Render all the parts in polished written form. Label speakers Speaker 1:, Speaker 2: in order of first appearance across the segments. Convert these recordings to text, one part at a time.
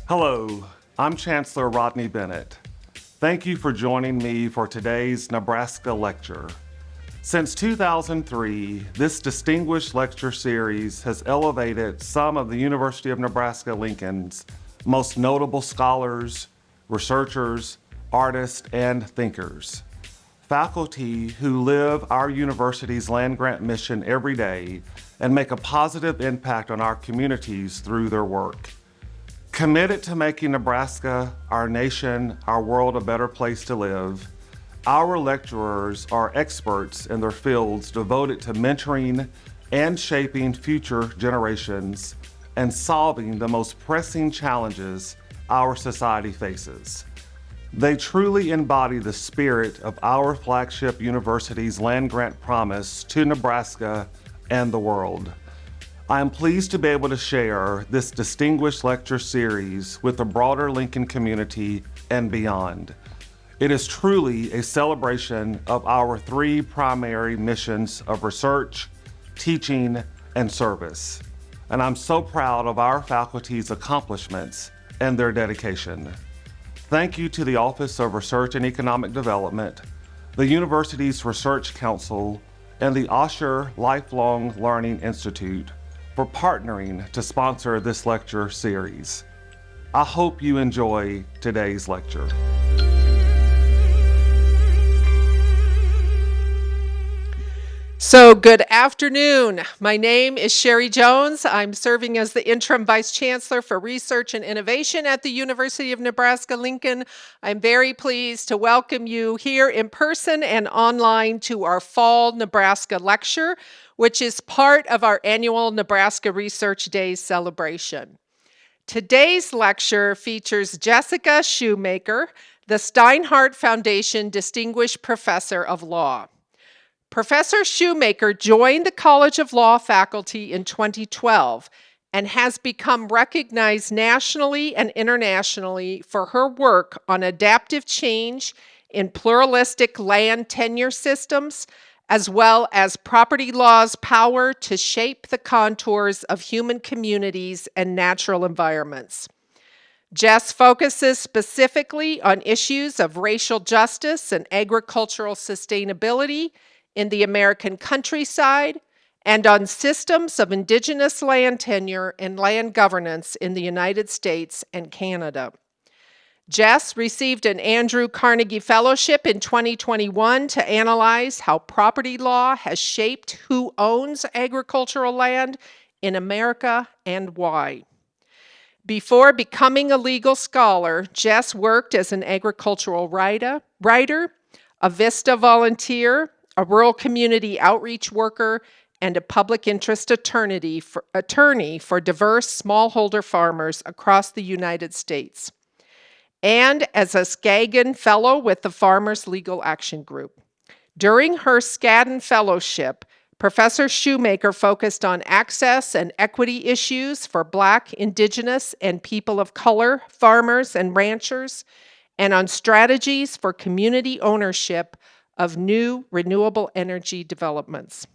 Speaker 1: Hello, I'm Chancellor Rodney Bennett. Thank you for joining me for today's Nebraska lecture. Since 2003, this distinguished lecture series has elevated some of the University of Nebraska-Lincoln's most notable scholars, researchers, artists, and thinkers. Faculty who live our university's land-grant mission every day and make a positive impact on our communities through their work. Committed to making Nebraska, our nation, our world a better place to live, our lecturers are experts in their fields devoted to mentoring and shaping future generations and solving the most pressing challenges our society faces. They truly embody the spirit of our flagship university's land-grant promise to Nebraska and the world. I am pleased to be able to share this distinguished lecture series with the broader Lincoln community and beyond. It is truly a celebration of our three primary missions of research, teaching, and service. And I'm so proud of our faculty's accomplishments and their dedication. Thank you to the Office of Research and Economic Development, the university's Research Council, and the Osher Lifelong Learning Institute for partnering to sponsor this lecture series. I hope you enjoy today's lecture.
Speaker 2: So good afternoon. My name is Sherry Jones. I'm serving as the Interim Vice Chancellor for Research and Innovation at the University of Nebraska-Lincoln. I'm very pleased to welcome you here in person and online to our Fall Nebraska Lecture, which is part of our annual Nebraska Research Days celebration. Today's lecture features Jessica Shoemaker, the Steinhardt Foundation Distinguished Professor of Law. Professor Shoemaker joined the College of Law faculty in 2012 and has become recognized nationally and internationally for her work on adaptive change in pluralistic land tenure systems, as well as property law's power to shape the contours of human communities and natural environments. Jess focuses specifically on issues of racial justice and agricultural sustainability in the American countryside, and on systems of indigenous land tenure and land governance in the United States and Canada. Jess received an Andrew Carnegie Fellowship in 2021 to analyze how property law has shaped who owns agricultural land in America and why. Before becoming a legal scholar, Jess worked as an agricultural writer, a VISTA volunteer, a rural community outreach worker, and a public interest attorney for diverse smallholder farmers across the United States, and as a Skadden Fellow with the Farmers Legal Action Group. During her Skadden Fellowship, Professor Shoemaker focused on access and equity issues for Black, Indigenous, and people of color farmers and ranchers, and on strategies for community ownership of new renewable energy developments.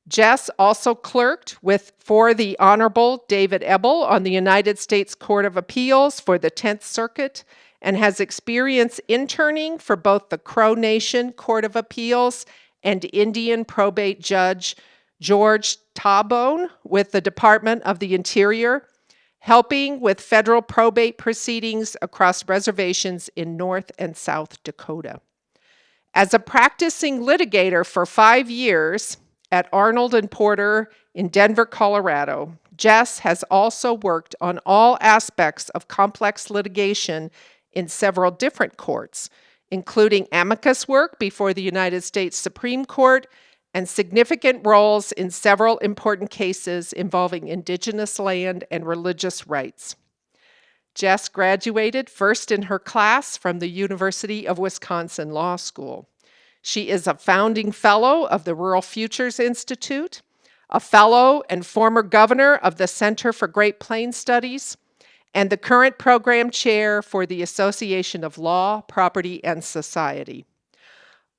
Speaker 2: Jess also clerked for the Honorable David Ebel on the United States Court of Appeals for the 10th Circuit and has experience interning for both the Crow Nation Court of Appeals and Indian probate judge George Tabone with the Department of the Interior, helping with federal probate proceedings across reservations in North and South Dakota. As a practicing litigator for 5 years at Arnold and Porter in Denver, Colorado, Jess has also worked on all aspects of complex litigation in several different courts, including amicus work before the United States Supreme Court and significant roles in several important cases involving indigenous land and religious rights. Jess graduated first in her class from the University of Wisconsin Law School. She is a founding fellow of the Rural Futures Institute, a fellow and former governor of the Center for Great Plains Studies, and the current program chair for the Association of Law, Property, and Society.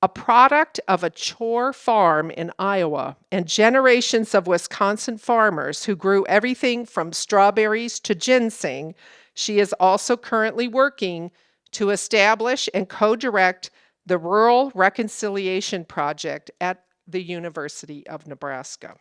Speaker 2: A product of a chore farm in Iowa and generations of Wisconsin farmers who grew everything from strawberries to ginseng, She is also currently working to establish and co-direct the Rural Reconciliation Project at the University of Nebraska.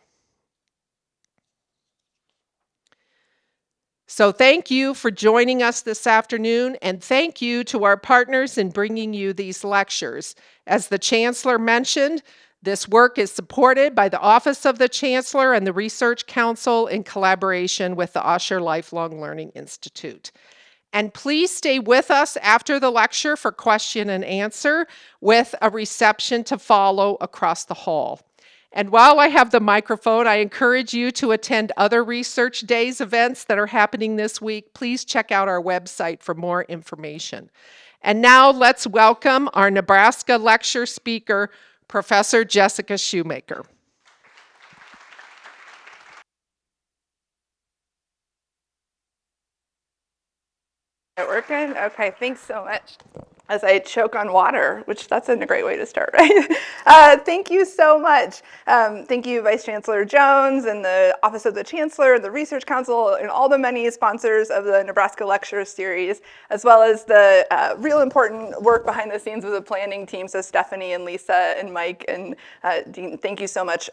Speaker 2: So thank you for joining us this afternoon, and thank you to our partners in bringing you these lectures. As the Chancellor mentioned, this work is supported by the Office of the Chancellor and the Research Council in collaboration with the Osher Lifelong Learning Institute. And please stay with us after the lecture for question and answer with a reception to follow across the hall. And while I have the microphone, I encourage you to attend other Research Days events that are happening this week. Please check out our website for more information. And now let's welcome our Nebraska lecture speaker, Professor Jessica Shoemaker.
Speaker 3: It working? Okay, thanks so much. As I choke on water, which that's a great way to start, right? Thank you so much. Thank you, Vice Chancellor Jones and the Office of the Chancellor, the Research Council, and all the many sponsors of the Nebraska Lectures series, as well as the real important work behind the scenes of the planning team. So Stephanie and Lisa and Mike and Dean, thank you so much.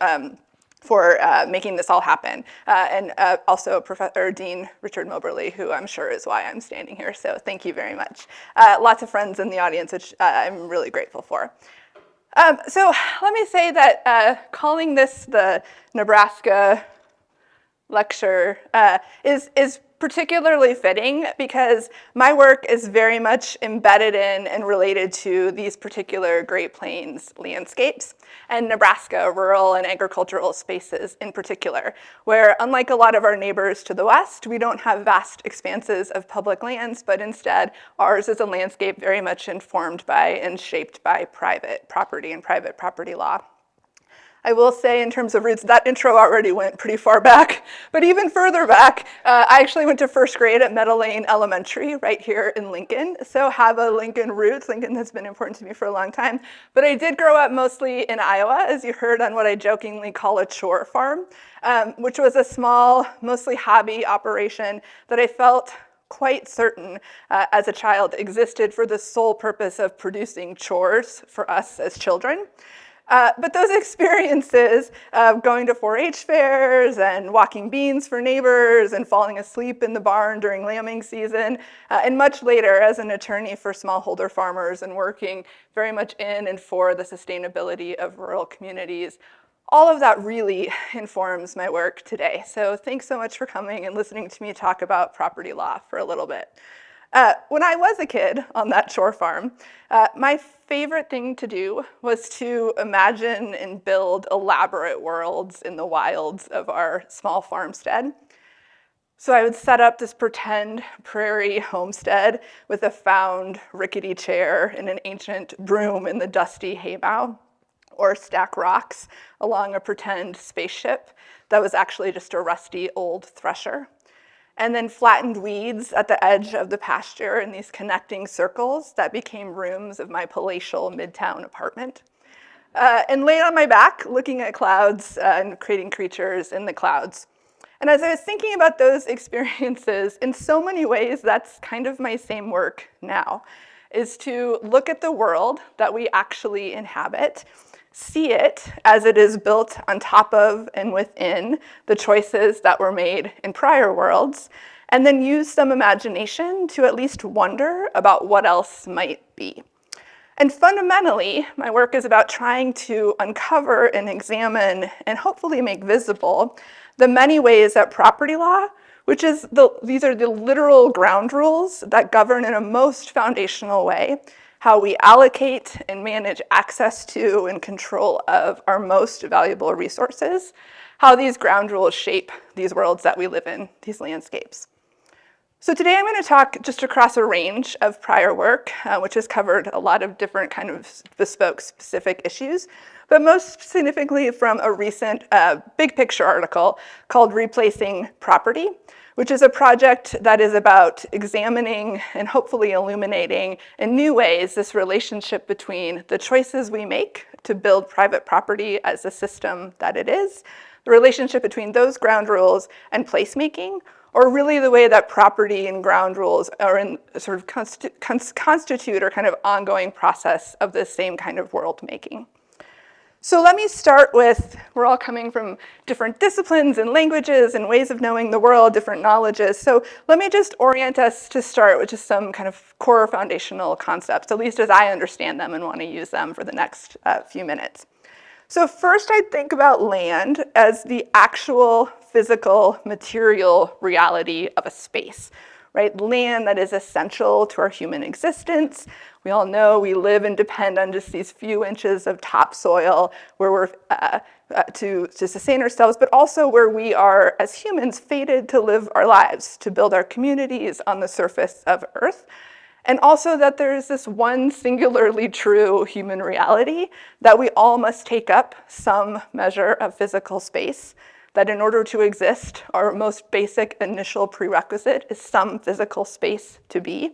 Speaker 3: For making this all happen. And also Dean Richard Moberly, who I'm sure is why I'm standing here. So thank you very much. Lots of friends in the audience, which I'm really grateful for. So let me say that calling this the Nebraska lecture is particularly fitting because my work is very much embedded in and related to these particular Great Plains landscapes and Nebraska rural and agricultural spaces in particular, where unlike a lot of our neighbors to the west, we don't have vast expanses of public lands, but instead ours is a landscape very much informed by and shaped by private property and private property law. I will say in terms of roots, that intro already went pretty far back, but even further back, I actually went to first grade at Meadow Lane Elementary right here in Lincoln, so have a Lincoln roots. Lincoln has been important to me for a long time, but I did grow up mostly in Iowa, as you heard on what I jokingly call a chore farm, which was a small, mostly hobby operation that I felt quite certain as a child existed for the sole purpose of producing chores for us as children. But those experiences of going to 4-H fairs and walking beans for neighbors and falling asleep in the barn during lambing season, and much later as an attorney for smallholder farmers and working very much in and for the sustainability of rural communities, all of that really informs my work today. So thanks so much for coming and listening to me talk about property law for a little bit. When I was a kid on that chore farm, my favorite thing to do was to imagine and build elaborate worlds in the wilds of our small farmstead. So I would set up this pretend prairie homestead with a found rickety chair and an ancient broom in the dusty haymow, or stack rocks along a pretend spaceship that was actually just a rusty old thresher. And then flattened weeds at the edge of the pasture in these connecting circles that became rooms of my palatial midtown apartment. And laid on my back, looking at clouds and creating creatures in the clouds. And as I was thinking about those experiences, in so many ways, that's kind of my same work now, is to look at the world that we actually inhabit, see it as it is built on top of and within the choices that were made in prior worlds, and then use some imagination to at least wonder about what else might be. And fundamentally, my work is about trying to uncover and examine and hopefully make visible the many ways that property law, which is these are the literal ground rules that govern in a most foundational way how we allocate and manage access to and control of our most valuable resources, how these ground rules shape these worlds that we live in, these landscapes. So today I'm going to talk just across a range of prior work, which has covered a lot of different kind of bespoke specific issues, but most significantly from a recent big picture article called Replacing Property, which is a project that is about examining and hopefully illuminating in new ways this relationship between the choices we make to build private property as a system that it is, the relationship between those ground rules and placemaking, or really the way that property and ground rules are in sort of constitute or kind of ongoing process of this same kind of world making. So let me start with, we're all coming from different disciplines and languages and ways of knowing the world, different knowledges. So let me just orient us to start with just some kind of core foundational concepts, at least as I understand them and want to use them for the next few minutes. So first I'd think about land as the actual physical material reality of a space, right? Land that is essential to our human existence. We all know we live and depend on just these few inches of topsoil where we're to sustain ourselves, but also where we are as humans fated to live our lives, to build our communities on the surface of Earth. And also that there is this one singularly true human reality that we all must take up some measure of physical space, that in order to exist, our most basic initial prerequisite is some physical space to be.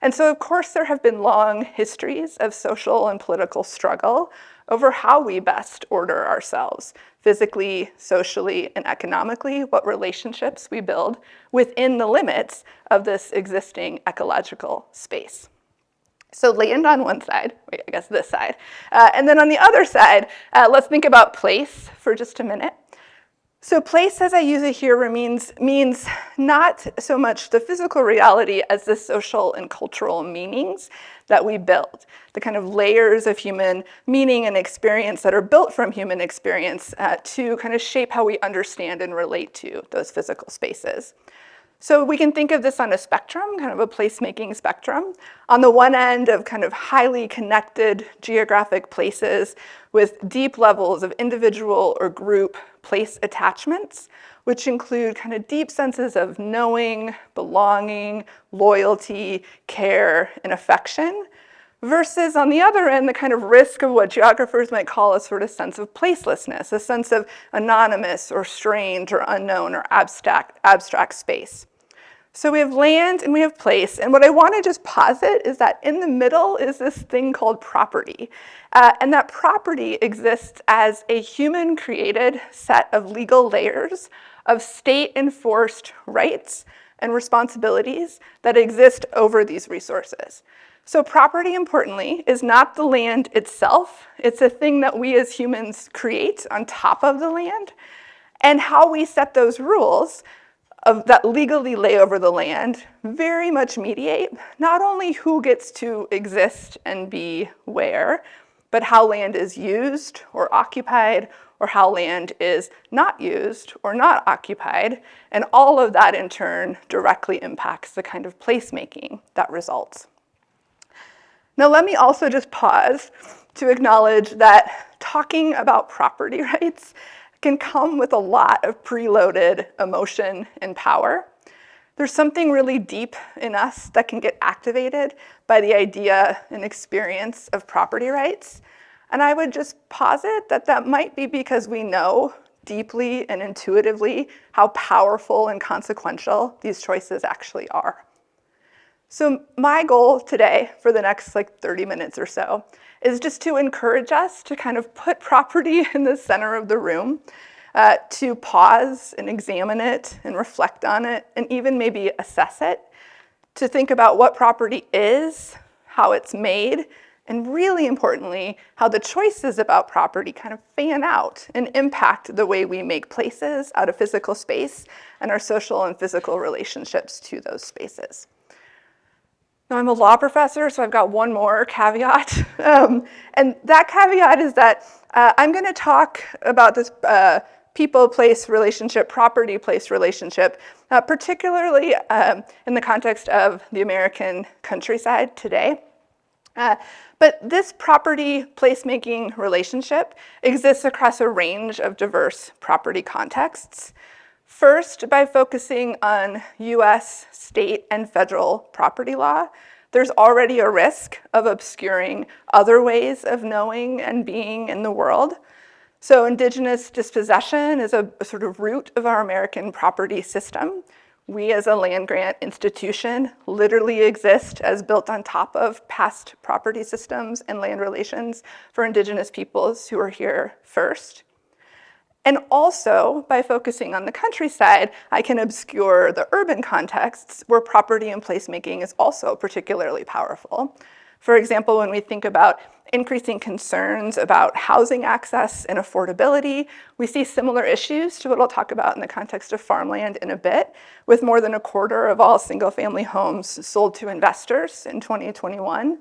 Speaker 3: And so, of course, there have been long histories of social and political struggle over how we best order ourselves, physically, socially, and economically, what relationships we build within the limits of this existing ecological space. So land on one side, wait, I guess this side. And then on the other side, let's think about place for just a minute. So place, as I use it here, means not so much the physical reality as the social and cultural meanings that we build, the kind of layers of human meaning and experience that are built from human experience to kind of shape how we understand and relate to those physical spaces. So we can think of this on a spectrum, kind of a placemaking spectrum. On the one end of kind of highly connected geographic places with deep levels of individual or group place attachments, which include kind of deep senses of knowing, belonging, loyalty, care, and affection. Versus on the other end, the kind of risk of what geographers might call a sort of sense of placelessness, a sense of anonymous or strange or unknown or abstract space. So we have land and we have place, and what I want to just posit is that in the middle is this thing called property, and that property exists as a human-created set of legal layers of state-enforced rights and responsibilities that exist over these resources. So property, importantly, is not the land itself. It's a thing that we as humans create on top of the land. And how we set those rules that legally lay over the land very much mediate not only who gets to exist and be where, but how land is used or occupied, or how land is not used or not occupied. And all of that, in turn, directly impacts the kind of placemaking that results. Now, let me also just pause to acknowledge that talking about property rights can come with a lot of preloaded emotion and power. There's something really deep in us that can get activated by the idea and experience of property rights. And I would just posit that that might be because we know deeply and intuitively how powerful and consequential these choices actually are. So my goal today for the next 30 minutes or so is just to encourage us to kind of put property in the center of the room, to pause and examine it and reflect on it and even maybe assess it, to think about what property is, how it's made, and really importantly, how the choices about property kind of fan out and impact the way we make places out of physical space and our social and physical relationships to those spaces. Now, I'm a law professor, so I've got one more caveat. And that caveat is that I'm going to talk about this people-place relationship, property-place relationship, particularly in the context of the American countryside today. But this property placemaking relationship exists across a range of diverse property contexts. First, by focusing on US, state, and federal property law, there's already a risk of obscuring other ways of knowing and being in the world. So indigenous dispossession is a sort of root of our American property system. We as a land-grant institution literally exist as built on top of past property systems and land relations for indigenous peoples who are here first. And also, by focusing on the countryside, I can obscure the urban contexts where property and placemaking is also particularly powerful. For example, when we think about increasing concerns about housing access and affordability, we see similar issues to what I'll talk about in the context of farmland in a bit, with more than a quarter of all single-family homes sold to investors in 2021,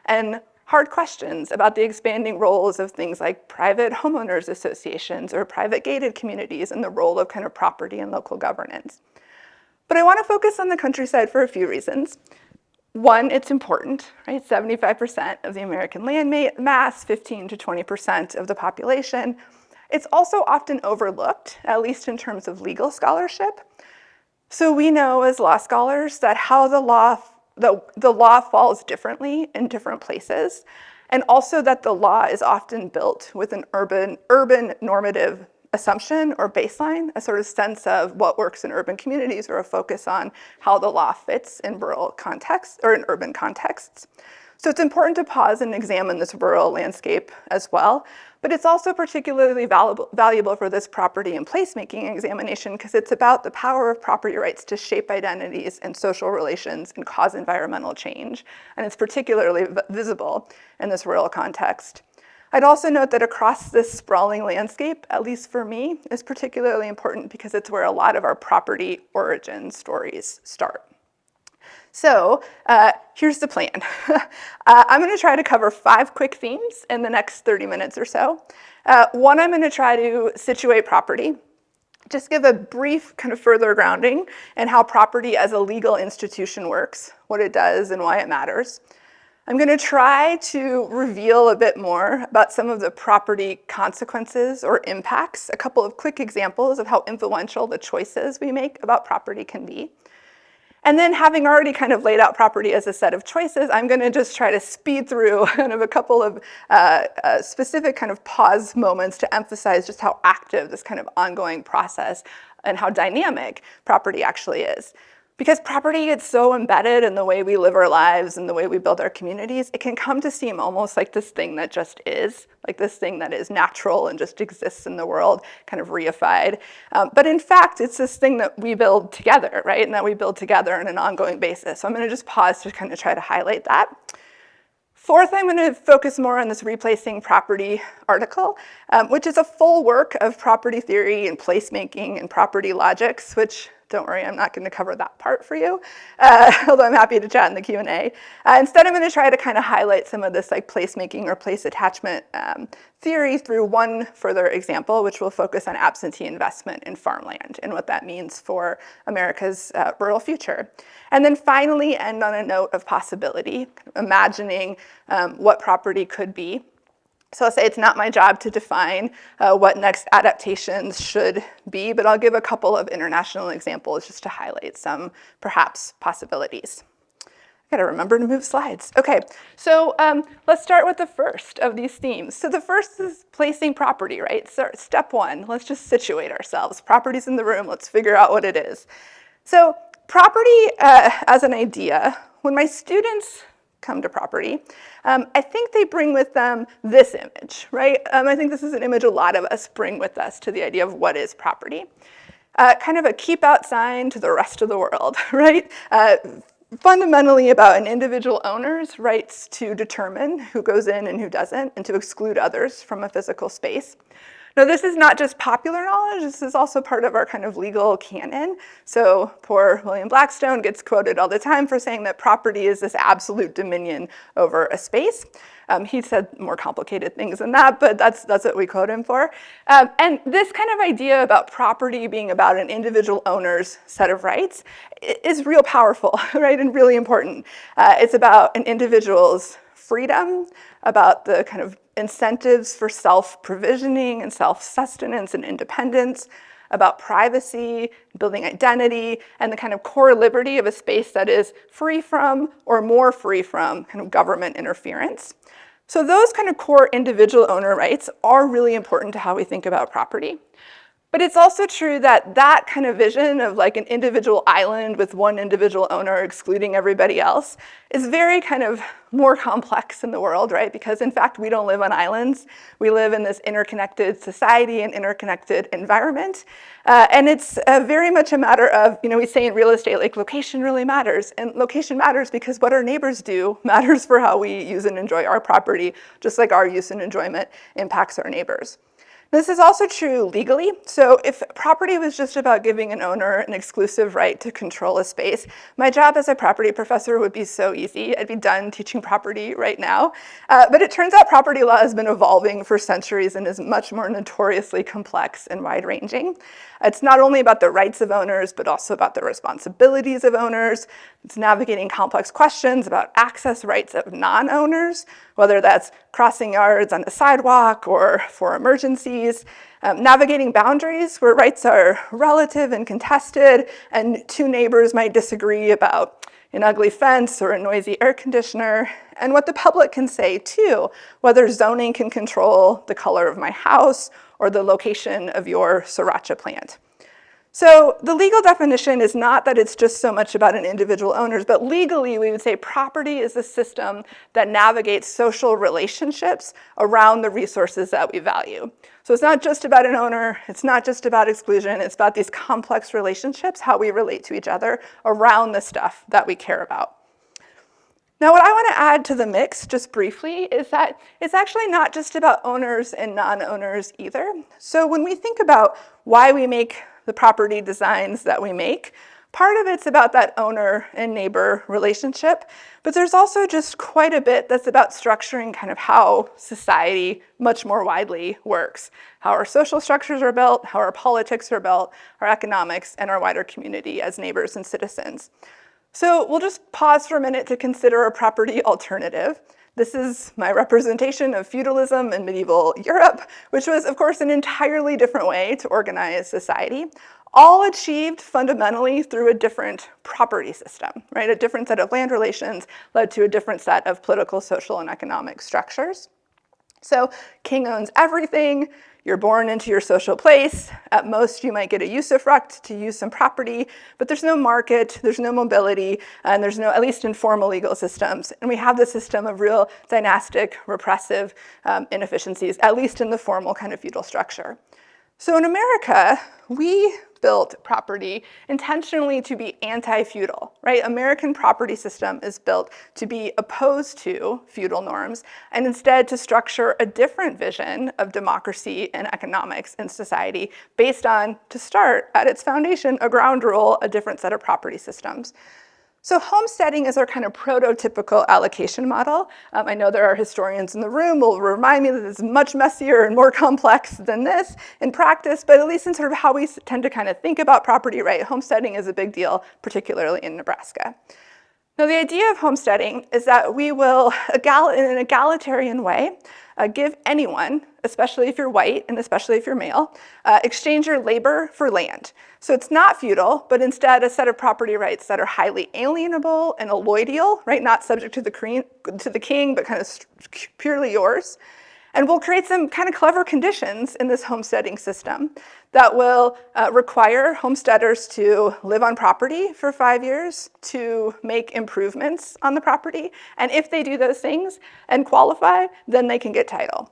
Speaker 3: and hard questions about the expanding roles of things like private homeowners associations or private gated communities and the role of kind of property and local governance. But I want to focus on the countryside for a few reasons. One, it's important, right? 75% of the American land mass, 15 to 20% of the population. It's also often overlooked, at least in terms of legal scholarship. So we know as law scholars that how the law falls differently in different places, and also that the law is often built with an urban normative assumption or baseline, a sort of sense of what works in urban communities or a focus on how the law fits in rural contexts or in urban contexts. So it's important to pause and examine this rural landscape as well, but it's also particularly valuable for this property and placemaking examination because it's about the power of property rights to shape identities and social relations and cause environmental change. And it's particularly visible in this rural context. I'd also note that across this sprawling landscape, at least for me, is particularly important because it's where a lot of our property origin stories start. So here's the plan. I'm going to try to cover 5 quick themes in the next 30 minutes or so. One, I'm going to try to situate property, just give a brief kind of further grounding in how property as a legal institution works, what it does and why it matters. I'm going to try to reveal a bit more about some of the property consequences or impacts, a couple of quick examples of how influential the choices we make about property can be. And then having already kind of laid out property as a set of choices, I'm going to just try to speed through kind of a couple of specific kind of pause moments to emphasize just how active this kind of ongoing process and how dynamic property actually is. Because property gets so embedded in the way we live our lives and the way we build our communities, it can come to seem almost like this thing that just is, like this thing that is natural and just exists in the world, kind of reified. But in fact, it's this thing that we build together, right? And that we build together on an ongoing basis. So I'm going to just pause to kind of try to highlight that. Fourth, I'm going to focus more on this Replacing Property article, which is a full work of property theory and placemaking and property logics, which, don't worry, I'm not going to cover that part for you, although I'm happy to chat in the Q&A. Instead, I'm going to try to kind of highlight some of this like placemaking or place attachment theory through one further example, which will focus on absentee investment in farmland and what that means for America's rural future. And then finally end on a note of possibility, imagining what property could be. So I'll say it's not my job to define what next adaptations should be, but I'll give a couple of international examples just to highlight some perhaps possibilities. I gotta remember to move slides. Okay, so let's start with the first of these themes. So the first is placing property, right? So step one, let's just situate ourselves. Property's in the room, let's figure out what it is. So property as an idea, when my students come to property, I think they bring with them this image, right? I think this is an image a lot of us bring with us to the idea of what is property. Kind of a keep out sign to the rest of the world, right? Fundamentally about an individual owner's rights to determine who goes in and who doesn't, and to exclude others from a physical space. Now, this is not just popular knowledge, this is also part of our kind of legal canon. So poor William Blackstone gets quoted all the time for saying that property is this absolute dominion over a space. He said more complicated things than that, but that's what we quote him for. And this kind of idea about property being about an individual owner's set of rights is real powerful, right, and really important. It's about an individual's freedom, about the kind of incentives for self-provisioning and self-sustenance and independence, about privacy, building identity, and the kind of core liberty of a space that is free from or more free from kind of government interference. So those kind of core individual owner rights are really important to how we think about property. But it's also true that that kind of vision of like an individual island with one individual owner excluding everybody else is very kind of more complex in the world, right? Because in fact, we don't live on islands. We live in this interconnected society and interconnected environment. And it's very much a matter of, we say in real estate, like location really matters. And location matters because what our neighbors do matters for how we use and enjoy our property, just like our use and enjoyment impacts our neighbors. This is also true legally. So if property was just about giving an owner an exclusive right to control a space, my job as a property professor would be so easy. I'd be done teaching property right now. But it turns out property law has been evolving for centuries and is much more notoriously complex and wide-ranging. It's not only about the rights of owners, but also about the responsibilities of owners. It's navigating complex questions about access rights of non-owners, whether that's crossing yards on a sidewalk or for emergencies, navigating boundaries where rights are relative and contested, and two neighbors might disagree about an ugly fence or a noisy air conditioner, and what the public can say too, whether zoning can control the color of my house or the location of your sriracha plant. So the legal definition is not that it's just so much about an individual owners, but legally we would say property is a system that navigates social relationships around the resources that we value. So it's not just about an owner, it's not just about exclusion, it's about these complex relationships, how we relate to each other around the stuff that we care about. Now, what I want to add to the mix, just briefly, is that it's actually not just about owners and non-owners either. So when we think about why we make the property designs that we make, part of it's about that owner and neighbor relationship, but there's also just quite a bit that's about structuring kind of how society much more widely works, how our social structures are built, how our politics are built, our economics, and our wider community as neighbors and citizens. So we'll just pause for a minute to consider a property alternative. This is my representation of feudalism in medieval Europe, which was, of course, an entirely different way to organize society, all achieved fundamentally through a different property system, right? A different set of land relations led to a different set of political, social, and economic structures. So king owns everything. You're born into your social place. At most, you might get a usufruct to use some property, but there's no market, there's no mobility, and there's no, at least in formal legal systems. And we have the system of real dynastic, repressive inefficiencies, at least in the formal kind of feudal structure. So in America, we built property intentionally to be anti-feudal, right? American property system is built to be opposed to feudal norms and instead to structure a different vision of democracy and economics and society based on, to start at its foundation, a ground rule, a different set of property systems. So homesteading is our kind of prototypical allocation model. I know there are historians in the room who will remind me that it's much messier and more complex than this in practice, but at least in sort of how we tend to kind of think about property right, homesteading is a big deal, particularly in Nebraska. Now, the idea of homesteading is that we will, in an egalitarian way, give anyone, especially if you're white and especially if you're male, exchange your labor for land. So it's not feudal, but instead a set of property rights that are highly alienable and alloidial, right? Not subject to the king, but kind of purely yours. And we'll create some kind of clever conditions in this homesteading system that will require homesteaders to live on property for 5 years, to make improvements on the property. And if they do those things and qualify, then they can get title.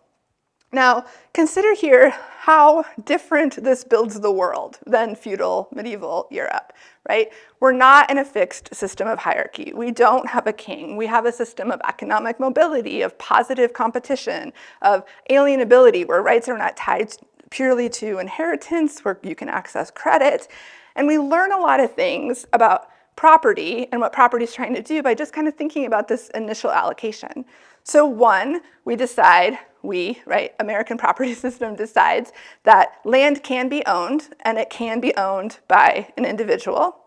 Speaker 3: Now, consider here how different this builds the world than feudal medieval Europe, right? We're not in a fixed system of hierarchy. We don't have a king. We have a system of economic mobility, of positive competition, of alienability, where rights are not tied purely to inheritance, where you can access credit. And we learn a lot of things about property and what property is trying to do by just kind of thinking about this initial allocation. So one, we decide, American property system decides that land can be owned and it can be owned by an individual.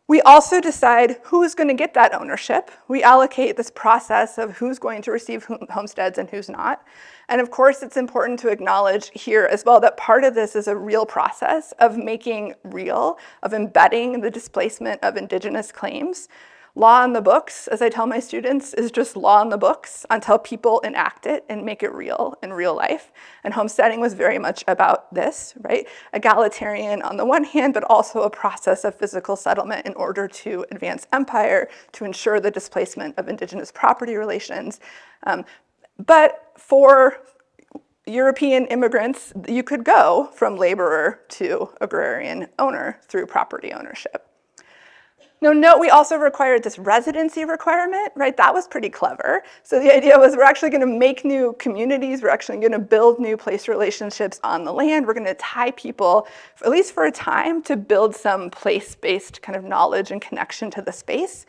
Speaker 3: We also decide who's going to get that ownership. We allocate this process of who's going to receive homesteads and who's not. And of course, it's important to acknowledge here as well that part of this is a real process of making real, of embedding the displacement of indigenous claims. law in the books, as I tell my students, is just law in the books until people enact it and make it real in real life. And homesteading was very much about this, right? Egalitarian on the one hand, but also a process of physical settlement in order to advance empire, to ensure the displacement of indigenous property relations. But for European immigrants, you could go from laborer to agrarian owner through property ownership. Now, note we also required this residency requirement, right? That was pretty clever. So the idea was we're actually going to make new communities. We're actually going to build new place relationships on the land. We're going to tie people, at least for a time, to build some place-based kind of knowledge and connection to the space.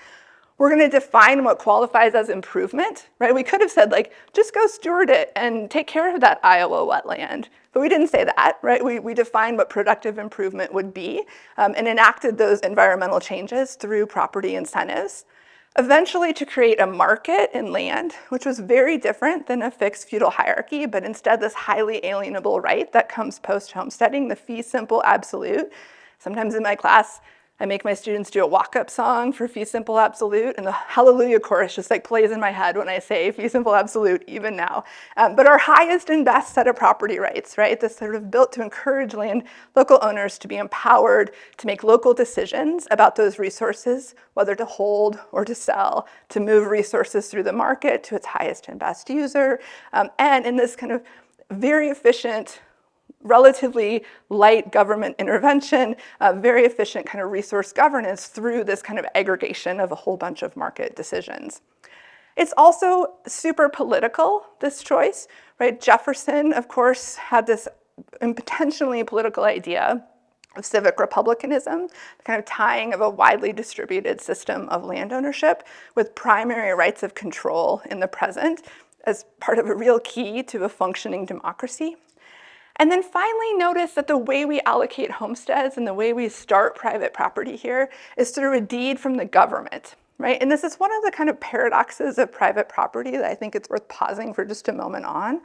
Speaker 3: We're going to define what qualifies as improvement, right? We could have said, like, just go steward it and take care of that Iowa wetland. But we didn't say that, right? We defined what productive improvement would be and enacted those environmental changes through property incentives, eventually to create a market in land, which was very different than a fixed feudal hierarchy, but instead this highly alienable right that comes post-homesteading, the fee simple absolute. Sometimes in my class, I make my students do a walk-up song for fee simple absolute, and the hallelujah chorus just like plays in my head when I say fee simple absolute, even now. But our highest and best set of property rights, right? This sort of built to encourage local owners to be empowered to make local decisions about those resources, whether to hold or to sell, to move resources through the market to its highest and best user, and in this kind of very efficient, relatively light government intervention, very efficient kind of resource governance through this kind of aggregation of a whole bunch of market decisions. It's also super political, this choice, right? Jefferson, of course, had this intentionally political idea of civic republicanism, the kind of tying of a widely distributed system of land ownership with primary rights of control in the present as part of a real key to a functioning democracy. And then finally, notice that the way we allocate homesteads and the way we start private property here is through a deed from the government, right? And this is one of the kind of paradoxes of private property that I think it's worth pausing for just a moment on,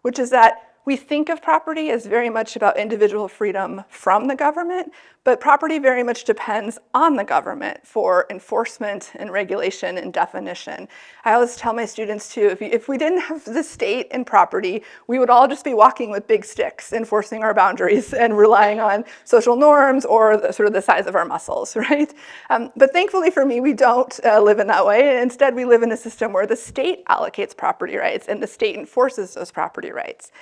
Speaker 3: which is that we think of property as very much about individual freedom from the government, but property very much depends on the government for enforcement and regulation and definition. I always tell my students too, if we didn't have the state and property, we would all just be walking with big sticks, enforcing our boundaries and relying on social norms or sort of the size of our muscles, right? But thankfully for me, we don't live in that way. Instead, we live in a system where the state allocates property rights and the state enforces those property rights.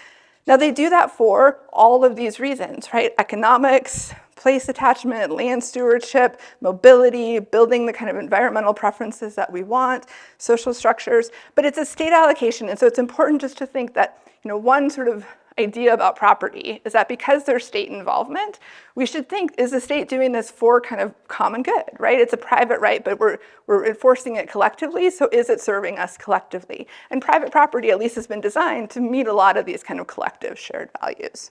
Speaker 3: Now, they do that for all of these reasons, right? Economics, place attachment, land stewardship, mobility, building the kind of environmental preferences that we want, social structures, but it's a state allocation. And so it's important just to think that, one sort of idea about property is that because there's state involvement, we should think, is the state doing this for kind of common good, right? It's a private right, but we're enforcing it collectively, so is it serving us collectively? And private property at least has been designed to meet a lot of these kind of collective shared values.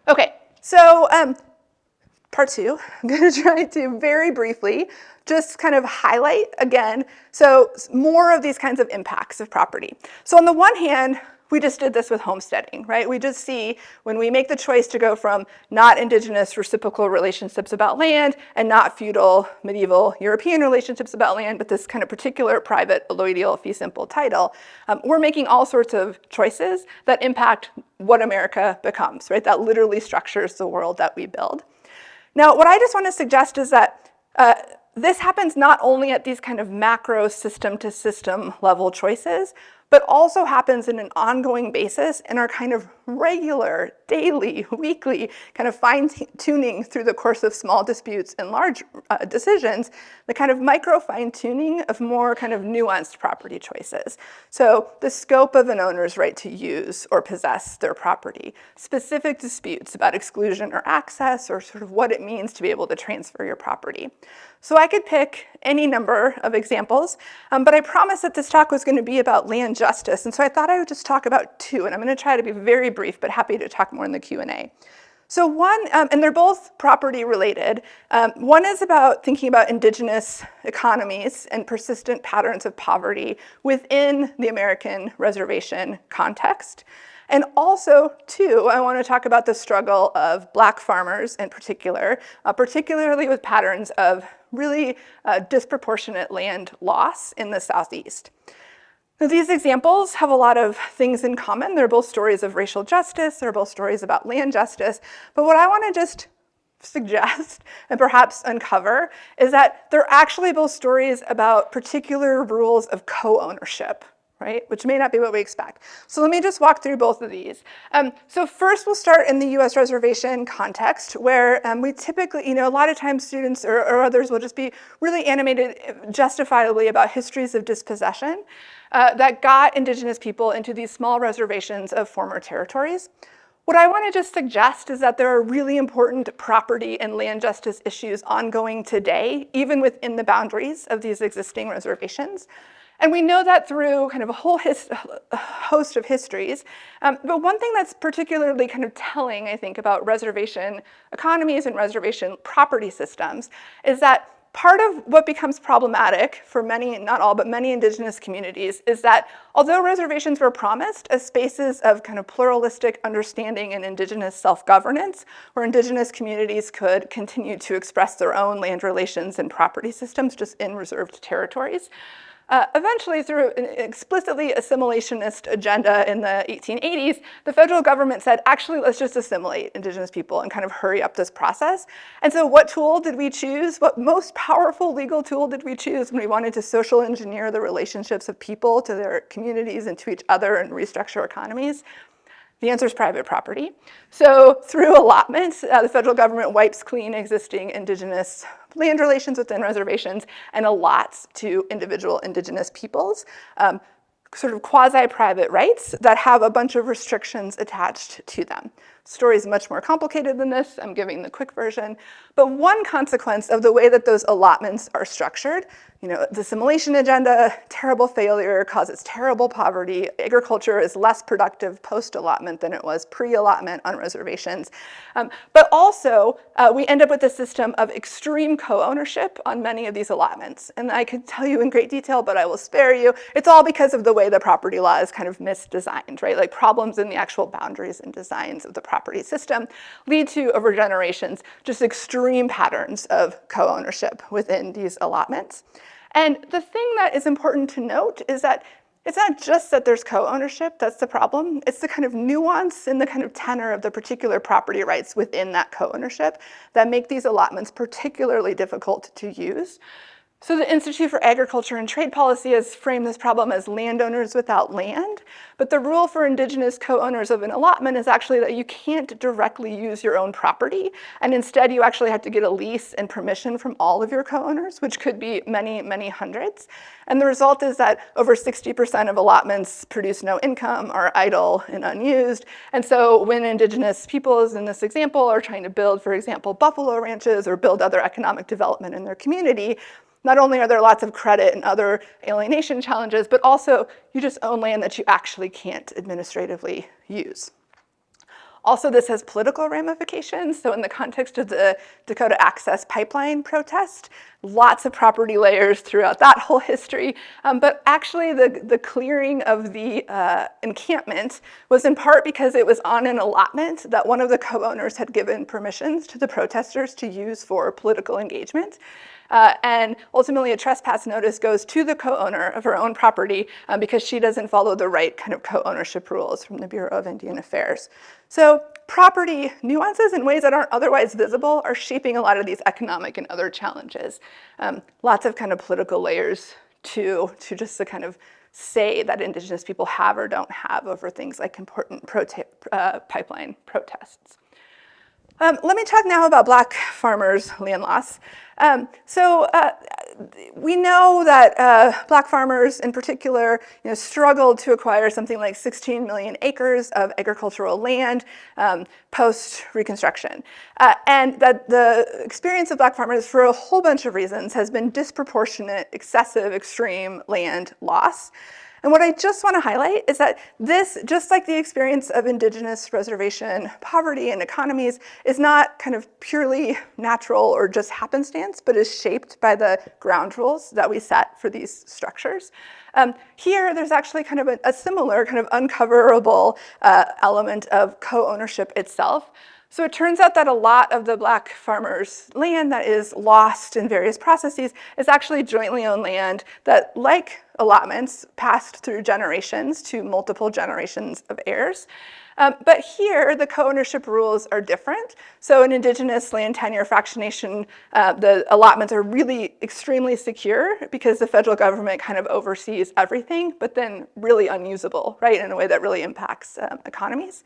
Speaker 3: Okay, so part two, I'm going to try to very briefly just kind of highlight again, so more of these kinds of impacts of property. So on the one hand, we just did this with homesteading, right? We just see when we make the choice to go from not indigenous reciprocal relationships about land and not feudal medieval European relationships about land, but this kind of particular private alloidial fee simple title, we're making all sorts of choices that impact what America becomes, right? That literally structures the world that we build. Now, what I just want to suggest is that this happens not only at these kind of macro system to system level choices, but also happens in an ongoing basis in our kind of regular, daily, weekly kind of fine-tuning through the course of small disputes and large decisions, the kind of micro fine-tuning of more kind of nuanced property choices. So the scope of an owner's right to use or possess their property, specific disputes about exclusion or access, or sort of what it means to be able to transfer your property. So I could pick any number of examples, but I promised that this talk was going to be about land justice, and so I thought I would just talk about two, and I'm going to try to be very brief, but happy to talk more in the Q&A. So one, and they're both property related. One is about thinking about indigenous economies and persistent patterns of poverty within the American reservation context. And also, too, I want to talk about the struggle of Black farmers in particular, particularly with patterns of really disproportionate land loss in the Southeast. Now, these examples have a lot of things in common. They're both stories of racial justice, they're both stories about land justice, but what I want to just suggest and perhaps uncover is that they're actually both stories about particular rules of co-ownership, right? Which may not be what we expect. So let me just walk through both of these. So first we'll start in the US reservation context where we typically, a lot of times students or others will just be really animated justifiably about histories of dispossession that got Indigenous people into these small reservations of former territories. What I want to just suggest is that there are really important property and land justice issues ongoing today, even within the boundaries of these existing reservations. And we know that through kind of a whole host of histories. But one thing that's particularly kind of telling, I think, about reservation economies and reservation property systems is that part of what becomes problematic for many, not all, but many Indigenous communities is that although reservations were promised as spaces of kind of pluralistic understanding and Indigenous self-governance, where Indigenous communities could continue to express their own land relations and property systems just in reserved territories, eventually, through an explicitly assimilationist agenda in the 1880s, the federal government said, actually, let's just assimilate Indigenous people and kind of hurry up this process. And so what tool did we choose? What most powerful legal tool did we choose when we wanted to social engineer the relationships of people to their communities and to each other and restructure economies? The answer is private property. So through allotments, the federal government wipes clean existing Indigenous land relations within reservations and allots to individual Indigenous peoples sort of quasi-private rights that have a bunch of restrictions attached to them. The story is much more complicated than this. I'm giving the quick version. But one consequence of the way that those allotments are structured, the assimilation agenda, terrible failure, causes terrible poverty. Agriculture is less productive post-allotment than it was pre-allotment on reservations. But also, we end up with a system of extreme co-ownership on many of these allotments. And I could tell you in great detail, but I will spare you. It's all because of the way the property law is kind of misdesigned, right? Like problems in the actual boundaries and designs of the property system lead to, over generations, just extreme patterns of co-ownership within these allotments. And the thing that is important to note is that it's not just that there's co-ownership, that's the problem. It's the kind of nuance and the kind of tenor of the particular property rights within that co-ownership that make these allotments particularly difficult to use. So the Institute for Agriculture and Trade Policy has framed this problem as landowners without land, but the rule for Indigenous co-owners of an allotment is actually that you can't directly use your own property, and instead you actually have to get a lease and permission from all of your co-owners, which could be many, many hundreds. And the result is that over 60% of allotments produce no income, are idle and unused. And so when Indigenous peoples in this example are trying to build, for example, buffalo ranches or build other economic development in their community, not only are there lots of credit and other alienation challenges, but also you just own land that you actually can't administratively use. Also, this has political ramifications. So in the context of the Dakota Access Pipeline protest, lots of property layers throughout that whole history. But actually the clearing of the encampment was in part because it was on an allotment that one of the co-owners had given permissions to the protesters to use for political engagement. And ultimately a trespass notice goes to the co-owner of her own property because she doesn't follow the right kind of co-ownership rules from the Bureau of Indian Affairs. So property nuances in ways that aren't otherwise visible are shaping a lot of these economic and other challenges. Lots of kind of political layers to just to kind of say that Indigenous people have or don't have over things like important pipeline protests. Let me talk now about Black farmers' land loss. We know that Black farmers in particular struggled to acquire something like 16 million acres of agricultural land post-Reconstruction. And that the experience of Black farmers for a whole bunch of reasons has been disproportionate, excessive, extreme land loss. And what I just want to highlight is that this, just like the experience of indigenous reservation poverty and economies, is not kind of purely natural or just happenstance, but is shaped by the ground rules that we set for these structures. Here, there's actually kind of a similar kind of uncoverable element of co-ownership itself. So it turns out that a lot of the Black farmers' land that is lost in various processes is actually jointly owned land that, like allotments, passed through generations to multiple generations of heirs. But here, the co-ownership rules are different. So in indigenous land tenure fractionation, the allotments are really extremely secure because the federal government kind of oversees everything, but then really unusable, right, in a way that really impacts economies.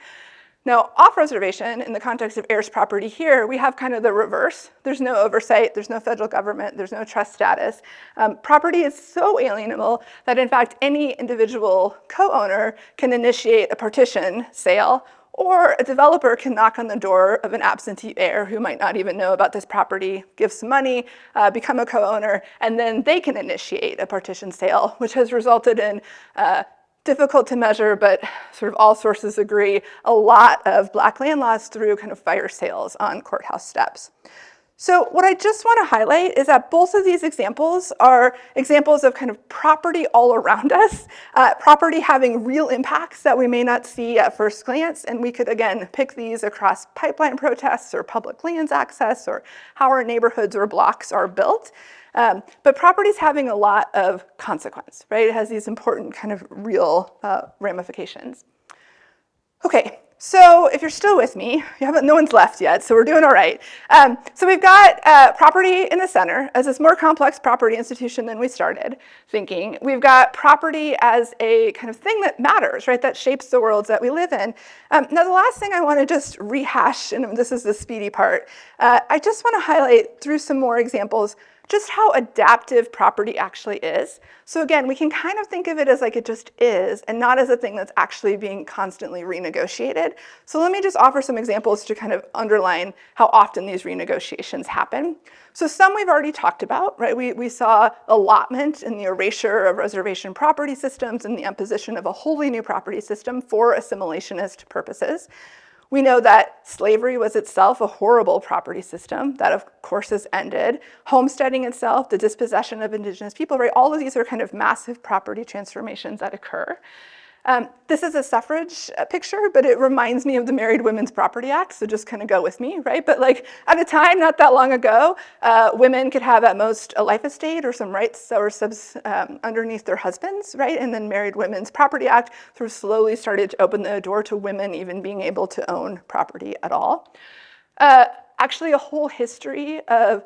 Speaker 3: Now, off-reservation, in the context of heirs property here, we have kind of the reverse. There's no oversight, there's no federal government, there's no trust status. Property is so alienable that, in fact, any individual co-owner can initiate a partition sale, or a developer can knock on the door of an absentee heir who might not even know about this property, give some money, become a co-owner, and then they can initiate a partition sale, which has resulted in difficult to measure, but sort of all sources agree, a lot of Black land loss through kind of fire sales on courthouse steps. So what I just want to highlight is that both of these examples are examples of kind of property all around us, property having real impacts that we may not see at first glance, and we could, again, pick these across pipeline protests or public lands access or how our neighborhoods or blocks are built. But property's having a lot of consequence, right? It has these important kind of real ramifications. Okay, so if you're still with me, no one's left yet, so we're doing all right. So we've got property in the center as this more complex property institution than we started thinking. We've got property as a kind of thing that matters, right? That shapes the worlds that we live in. Now, the last thing I want to just rehash, and this is the speedy part, I just want to highlight through some more examples just how adaptive property actually is. So again, we can kind of think of it as like it just is and not as a thing that's actually being constantly renegotiated. So let me just offer some examples to kind of underline how often these renegotiations happen. So some we've already talked about, right? We saw allotment and the erasure of reservation property systems and the imposition of a wholly new property system for assimilationist purposes. We know that slavery was itself a horrible property system that, of course, has ended. Homesteading itself, the dispossession of indigenous people, right? All of these are kind of massive property transformations that occur. This is a suffrage picture, but it reminds me of the Married Women's Property Act, so just kind of go with me, right? But like at a time not that long ago, women could have at most a life estate or some rights that were underneath their husbands, right? And then Married Women's Property Act sort of slowly started to open the door to women even being able to own property at all. Actually, a whole history of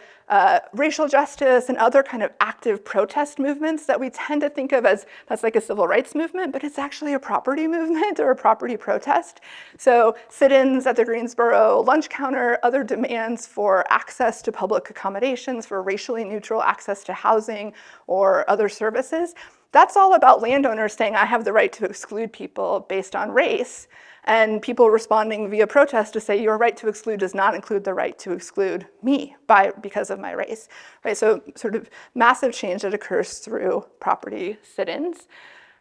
Speaker 3: racial justice and other kind of active protest movements that we tend to think of as that's like a civil rights movement, but it's actually a property movement or a property protest. So sit-ins at the Greensboro lunch counter, other demands for access to public accommodations, for racially neutral access to housing or other services. That's all about landowners saying, I have the right to exclude people based on race, and people responding via protest to say, your right to exclude does not include the right to exclude me because of my race, right? So sort of massive change that occurs through property sit-ins.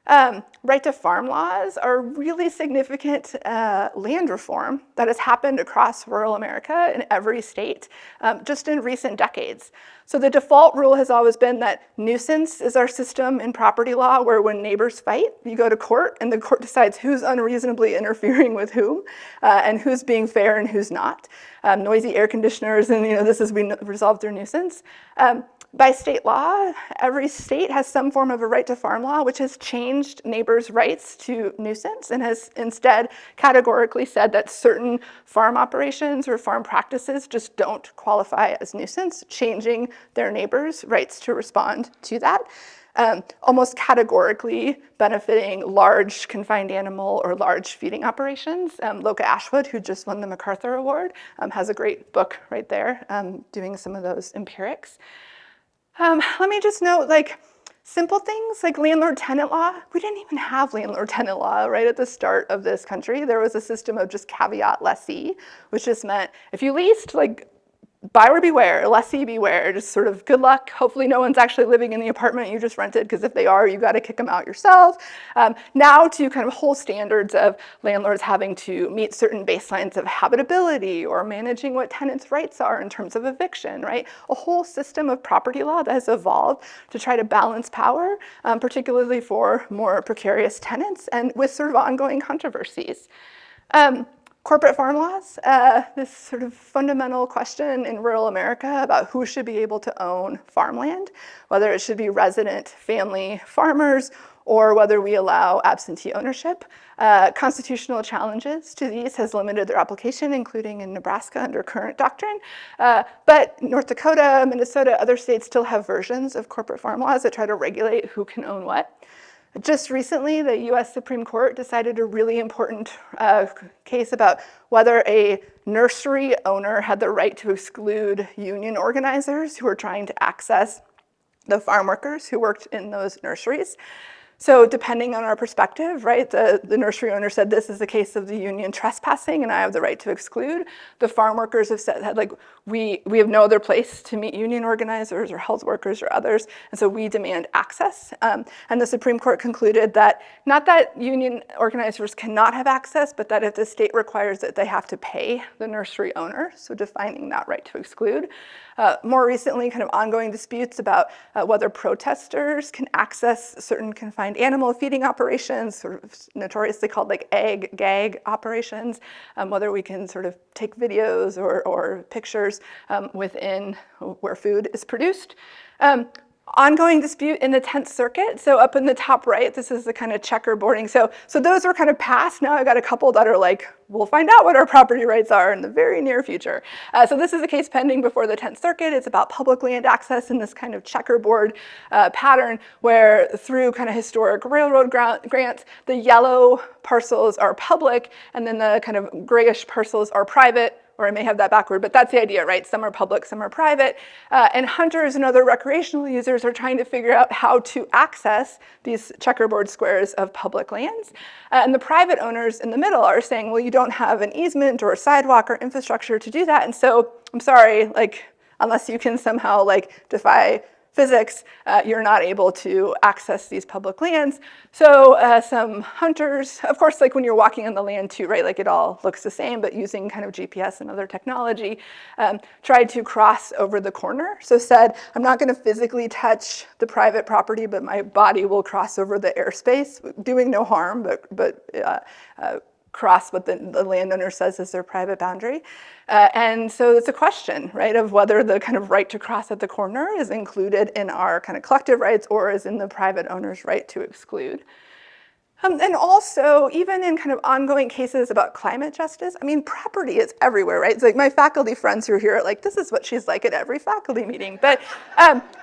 Speaker 3: Right to farm laws are really significant land reform that has happened across rural America in every state just in recent decades. So the default rule has always been that nuisance is our system in property law where when neighbors fight, you go to court and the court decides who's unreasonably interfering with whom and who's being fair and who's not. Noisy air conditioners and this is we resolve through nuisance. By state law, every state has some form of a right to farm law, which has changed neighbors' rights to nuisance and has instead categorically said that certain farm operations or farm practices just don't qualify as nuisance, changing their neighbors' rights to respond to that. Almost categorically benefiting large confined animal or large feeding operations. Loka Ashwood, who just won the MacArthur Award, has a great book right there doing some of those empirics. Let me just note, simple things like landlord-tenant law. We didn't even have landlord-tenant law right at the start of this country. There was a system of just caveat lessee, which just meant if you leased, buyer beware, lessee beware, just sort of good luck. Hopefully no one's actually living in the apartment you just rented, because if they are, you got to kick them out yourself. Now to kind of whole standards of landlords having to meet certain baselines of habitability or managing what tenants' rights are in terms of eviction, right? A whole system of property law that has evolved to try to balance power, particularly for more precarious tenants and with sort of ongoing controversies. Corporate farm laws, this sort of fundamental question in rural America about who should be able to own farmland, whether it should be resident family farmers or whether we allow absentee ownership. Constitutional challenges to these has limited their application, including in Nebraska under current doctrine. But North Dakota, Minnesota, other states still have versions of corporate farm laws that try to regulate who can own what. Just recently, the US Supreme Court decided a really important case about whether a nursery owner had the right to exclude union organizers who were trying to access the farm workers who worked in those nurseries. So depending on our perspective, right, the nursery owner said this is a case of the union trespassing and I have the right to exclude. The farm workers have said, like, we have no other place to meet union organizers or health workers or others, and so we demand access. And the Supreme Court concluded that not that union organizers cannot have access, but that if the state requires it, they have to pay the nursery owner, so defining that right to exclude. More recently, kind of ongoing disputes about whether protesters can access certain confined animal feeding operations, sort of notoriously called like egg gag operations, whether we can sort of take videos or pictures within where food is produced. Ongoing dispute in the 10th Circuit. So up in the top right, this is the kind of checkerboarding. So those were kind of passed. Now I've got a couple that are like, we'll find out what our property rights are in the very near future. So this is a case pending before the 10th Circuit. It's about public land access in this kind of checkerboard pattern where through kind of historic railroad grants, the yellow parcels are public and then the kind of grayish parcels are private. Or I may have that backward, but that's the idea, right? Some are public, some are private. And hunters and other recreational users are trying to figure out how to access these checkerboard squares of public lands. And the private owners in the middle are saying, well, you don't have an easement or a sidewalk or infrastructure to do that. And so I'm sorry, like, unless you can somehow like defy physics, you're not able to access these public lands. So some hunters, of course, like when you're walking on the land too, right, like it all looks the same, but using kind of GPS and other technology, tried to cross over the corner. So said, I'm not gonna physically touch the private property, but my body will cross over the airspace, doing no harm, but cross what the landowner says is their private boundary. And so it's a question, right, of whether the kind of right to cross at the corner is included in our kind of collective rights or is in the private owner's right to exclude. And also, even in kind of ongoing cases about climate justice, I mean, property is everywhere, right? It's like my faculty friends who are here are like, this is what she's like at every faculty meeting, but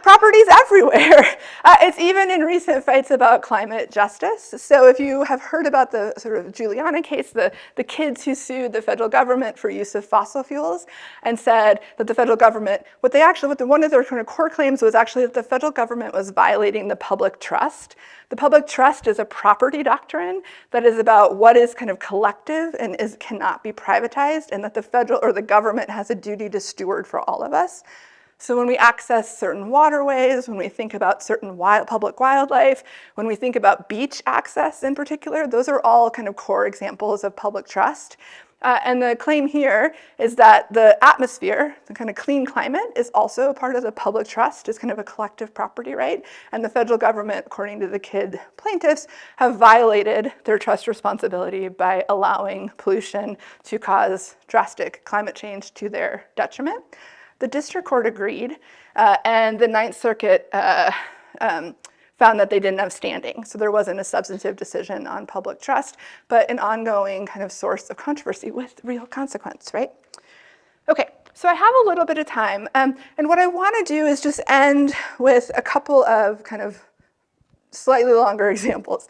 Speaker 3: property is everywhere. It's even in recent fights about climate justice. So if you have heard about the sort of Juliana case, the kids who sued the federal government for use of fossil fuels and said that the federal government, one of their kind of core claims was actually that the federal government was violating the public trust. The public trust is a property doctrine that is about what is kind of collective and cannot be privatized, and that the federal or the government has a duty to steward for all of us. So when we access certain waterways, when we think about certain public wildlife, when we think about beach access in particular, those are all kind of core examples of public trust. And the claim here is that the atmosphere, the kind of clean climate, is also a part of the public trust, is kind of a collective property right. And the federal government, according to the kid plaintiffs, have violated their trust responsibility by allowing pollution to cause drastic climate change to their detriment. The district court agreed, and the Ninth Circuit found that they didn't have standing. So there wasn't a substantive decision on public trust, but an ongoing kind of source of controversy with real consequence, right? Okay, so I have a little bit of time, and what I want to do is just end with a couple of kind of slightly longer examples.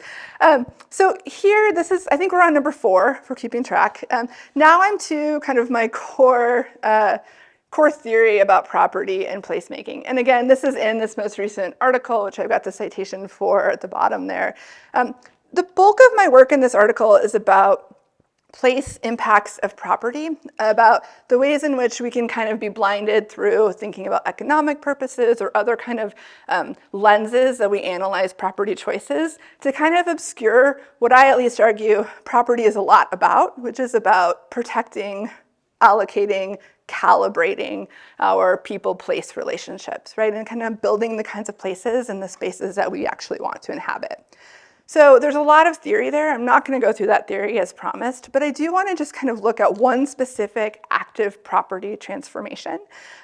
Speaker 3: So here, I think we're on number 4 for keeping track. Now I'm to kind of my core theory about property and placemaking. And again, this is in this most recent article, which I've got the citation for at the bottom there. The bulk of my work in this article is about place impacts of property, about the ways in which we can kind of be blinded through thinking about economic purposes or other kind of lenses that we analyze property choices to kind of obscure what I at least argue property is a lot about, which is about protecting, allocating, calibrating our people-place relationships, right? And kind of building the kinds of places and the spaces that we actually want to inhabit. So there's a lot of theory there. I'm not going to go through that theory as promised, but I do want to just kind of look at one specific active property transformation,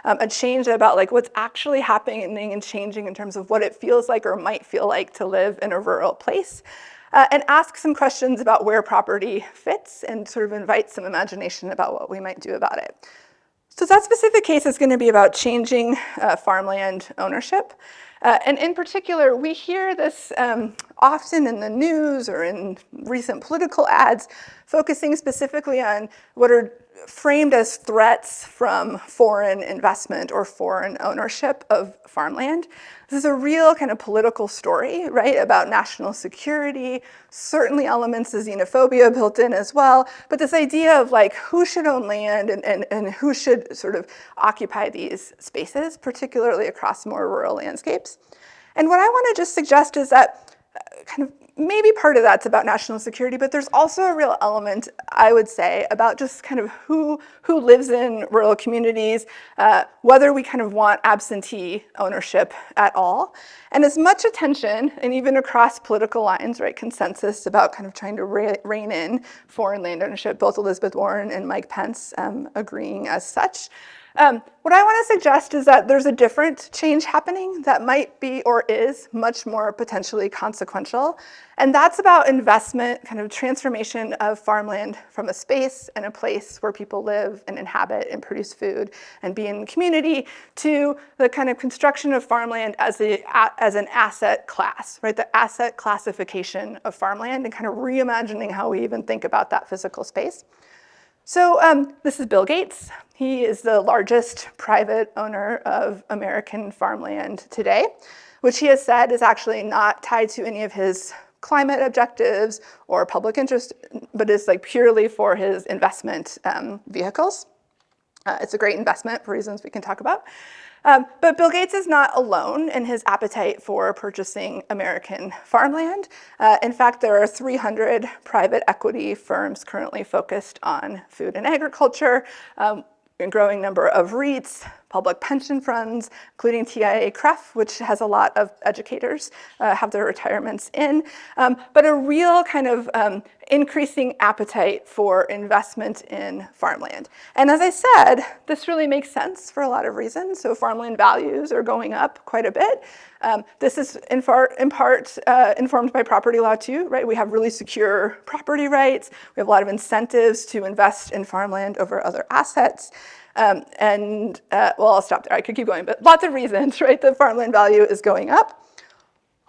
Speaker 3: a change about like what's actually happening and changing in terms of what it feels like or might feel like to live in a rural place, and ask some questions about where property fits and sort of invite some imagination about what we might do about it. So that specific case is going to be about changing farmland ownership. And in particular, we hear this often in the news or in recent political ads, focusing specifically on what are framed as threats from foreign investment or foreign ownership of farmland. This is a real kind of political story, right, about national security, certainly elements of xenophobia built in as well, but this idea of like who should own land and who should sort of occupy these spaces, particularly across more rural landscapes. And what I want to just suggest is that kind of maybe part of that's about national security, but there's also a real element, I would say, about just kind of who lives in rural communities, whether we kind of want absentee ownership at all. And as much attention, and even across political lines, right, consensus about kind of trying to rein in foreign land ownership, both Elizabeth Warren and Mike Pence agreeing as such. What I want to suggest is that there's a different change happening that might be or is much more potentially consequential. And that's about investment, kind of transformation of farmland from a space and a place where people live and inhabit and produce food and be in community to the kind of construction of farmland as an asset class, right? The asset classification of farmland and kind of reimagining how we even think about that physical space. So this is Bill Gates. He is the largest private owner of American farmland today, which he has said is actually not tied to any of his climate objectives or public interest, but is like purely for his investment vehicles. It's a great investment for reasons we can talk about. But Bill Gates is not alone in his appetite for purchasing American farmland. In fact, there are 300 private equity firms currently focused on food and agriculture, a growing number of REITs, public pension funds, including TIAA-CREF, which has a lot of educators have their retirements in, but a real kind of increasing appetite for investment in farmland. And as I said, this really makes sense for a lot of reasons. So farmland values are going up quite a bit. This is in part informed by property law too, right? We have really secure property rights. We have a lot of incentives to invest in farmland over other assets. Well, I'll stop there. I could keep going, but lots of reasons, right? The farmland value is going up.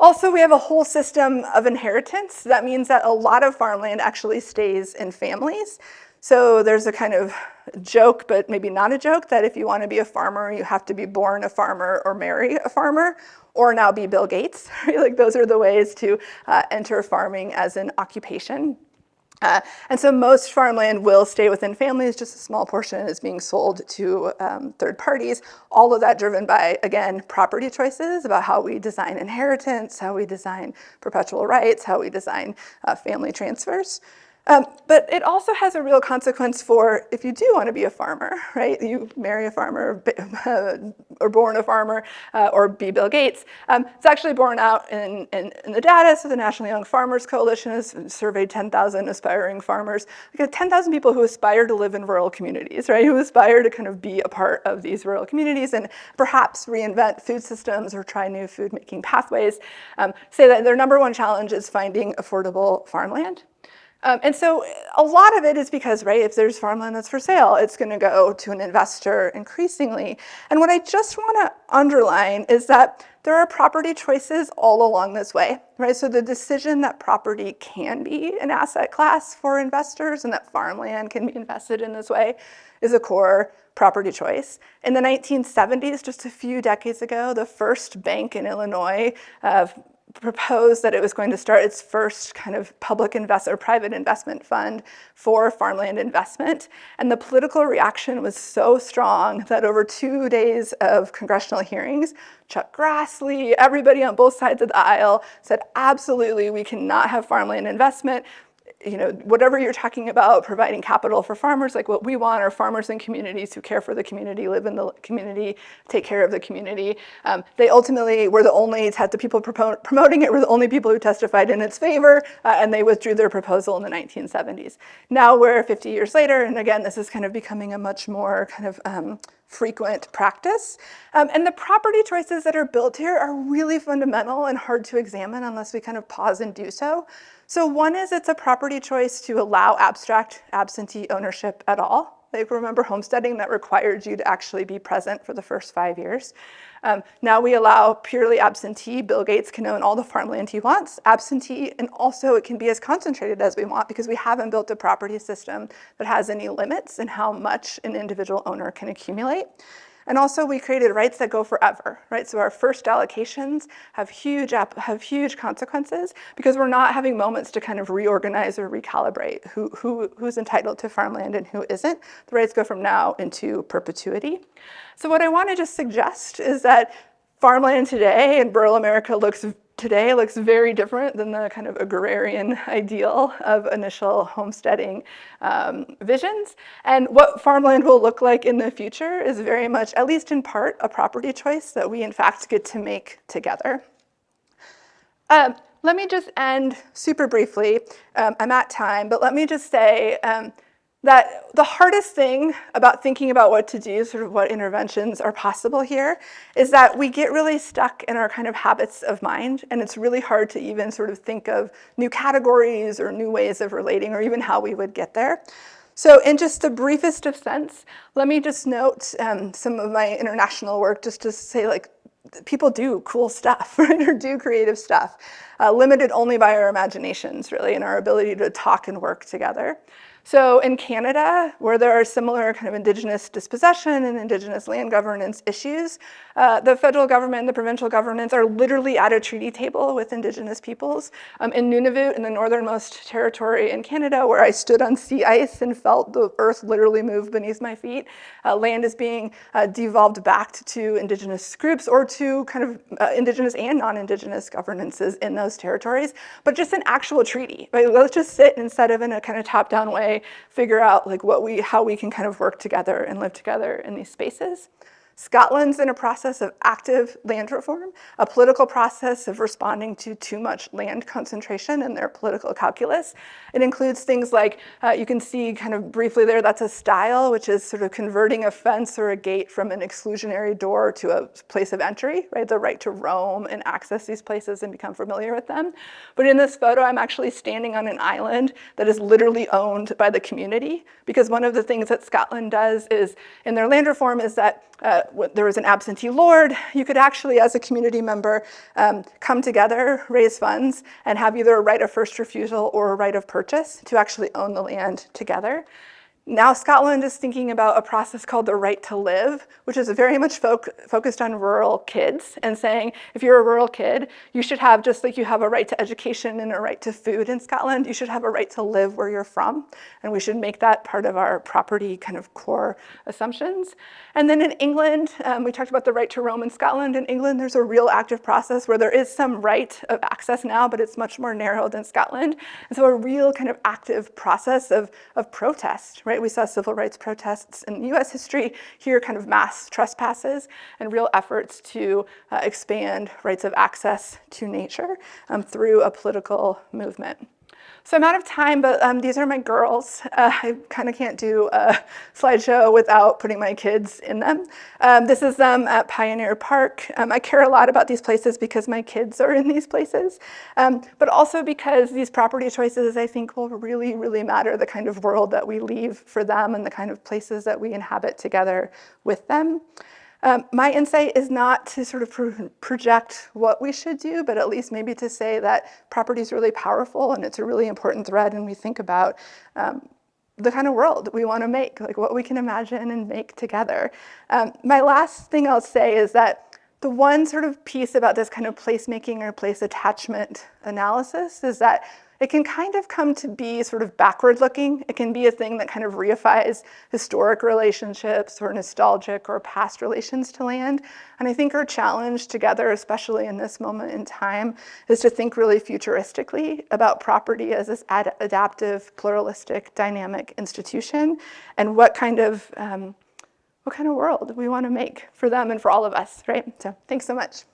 Speaker 3: Also, we have a whole system of inheritance. That means that a lot of farmland actually stays in families. So there's a kind of joke, but maybe not a joke, that if you want to be a farmer, you have to be born a farmer or marry a farmer, or now be Bill Gates. Right? Like those are the ways to enter farming as an occupation. And so most farmland will stay within families, just a small portion is being sold to third parties. All of that driven by, again, property choices about how we design inheritance, how we design perpetual rights, how we design family transfers. But it also has a real consequence for if you do want to be a farmer, right? You marry a farmer or born a farmer or be Bill Gates. It's actually borne out in the data. So the National Young Farmers Coalition has surveyed 10,000 aspiring farmers. We got 10,000 people who aspire to live in rural communities, right? Who aspire to kind of be a part of these rural communities and perhaps reinvent food systems or try new food making pathways. Say that their number one challenge is finding affordable farmland. And so a lot of it is because, right, if there's farmland that's for sale, it's going to go to an investor increasingly. And what I just want to underline is that there are property choices all along this way, right? So the decision that property can be an asset class for investors and that farmland can be invested in this way is a core property choice. In the 1970s, just a few decades ago, the first bank in Illinois proposed that it was going to start its first kind of private investment fund for farmland investment. And the political reaction was so strong that over 2 days of congressional hearings, Chuck Grassley, everybody on both sides of the aisle said, absolutely, we cannot have farmland investment. Whatever you're talking about, providing capital for farmers, like what we want are farmers and communities who care for the community, live in the community, take care of the community. They ultimately were the only, the people promoting it were the only people who testified in its favor, and they withdrew their proposal in the 1970s. Now we're 50 years later, and again, this is kind of becoming a much more kind of frequent practice. And the property choices that are built here are really fundamental and hard to examine unless we kind of pause and do so. So one is it's a property choice to allow abstract absentee ownership at all. Like remember homesteading, that required you to actually be present for the first 5 years. Now we allow purely absentee. Bill Gates can own all the farmland he wants, absentee, and also it can be as concentrated as we want because we haven't built a property system that has any limits in how much an individual owner can accumulate. And also we created rights that go forever, right? So our first allocations have huge consequences because we're not having moments to kind of reorganize or recalibrate who's entitled to farmland and who isn't. The rights go from now into perpetuity. So what I want to just suggest is that farmland today in rural America looks very different than the kind of agrarian ideal of initial homesteading visions. And what farmland will look like in the future is very much, at least in part, a property choice that we in fact get to make together. Let me just end super briefly. I'm at time, but let me just say that the hardest thing about thinking about what to do, sort of what interventions are possible here, is that we get really stuck in our kind of habits of mind, and it's really hard to even sort of think of new categories or new ways of relating or even how we would get there. So in just the briefest of sense, let me just note some of my international work just to say, like, people do cool stuff, right, or do creative stuff, limited only by our imaginations, really, and our ability to talk and work together. So in Canada, where there are similar kind of Indigenous dispossession and Indigenous land governance issues, the federal government and the provincial governments are literally at a treaty table with Indigenous peoples. In Nunavut, in the northernmost territory in Canada, where I stood on sea ice and felt the earth literally move beneath my feet, land is being devolved back to Indigenous groups or to kind of Indigenous and non-Indigenous governances in those territories, but just an actual treaty. Right? Let's just sit instead of in a kind of top-down way, figure out like how we can kind of work together and live together in these spaces. Scotland's in a process of active land reform, a political process of responding to too much land concentration in their political calculus. It includes things like, you can see kind of briefly there, that's a style, which is sort of converting a fence or a gate from an exclusionary door to a place of entry, right? The right to roam and access these places and become familiar with them. But in this photo, I'm actually standing on an island that is literally owned by the community, because one of the things that Scotland does is, in their land reform, is that there was an absentee lord. You could actually, as a community member, come together, raise funds, and have either a right of first refusal or a right of purchase to actually own the land together. Now Scotland is thinking about a process called the right to live, which is very much focused on rural kids and saying, if you're a rural kid, you should have, just like you have a right to education and a right to food in Scotland, you should have a right to live where you're from. And we should make that part of our property kind of core assumptions. And then in England, we talked about the right to roam in Scotland. In England, there's a real active process where there is some right of access now, but it's much more narrow than Scotland. And so a real kind of active process of protest, right? We saw civil rights protests in US history, here kind of mass trespasses and real efforts to expand rights of access to nature through a political movement. So I'm out of time, but these are my girls. I kind of can't do a slideshow without putting my kids in them. This is them at Pioneer Park. I care a lot about these places because my kids are in these places, but also because these property choices, I think, will really, really matter the kind of world that we leave for them and the kind of places that we inhabit together with them. My insight is not to sort of project what we should do, but at least maybe to say that property is really powerful and it's a really important thread when we think about the kind of world we want to make, like what we can imagine and make together. My last thing I'll say is that The one sort of piece about this kind of placemaking or place attachment analysis is that it can kind of come to be sort of backward looking. It can be a thing that kind of reifies historic relationships or nostalgic or past relations to land. And I think our challenge together, especially in this moment in time, is to think really futuristically about property as this adaptive, pluralistic, dynamic institution, and what kind of world we want to make for them and for all of us, right? So thanks so much.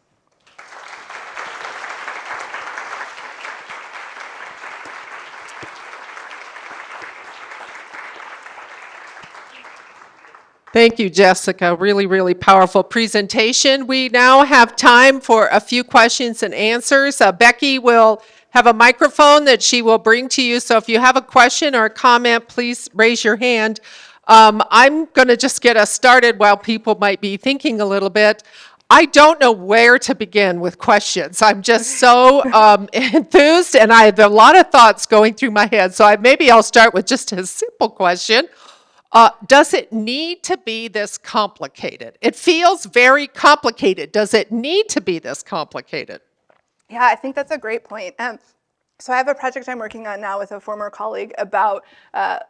Speaker 2: Thank you, Jessica. Really, really powerful presentation. We now have time for a few questions and answers. Becky will have a microphone that she will bring to you. So if you have a question or a comment, please raise your hand. I'm going to just get us started while people might be thinking a little bit. I don't know where to begin with questions. I'm just so enthused, and I have a lot of thoughts going through my head. So maybe I'll start with just a simple question. Does it need to be this complicated? It feels very complicated. Does it need to be this complicated?
Speaker 3: Yeah, I think that's a great point. So I have a project I'm working on now with a former colleague about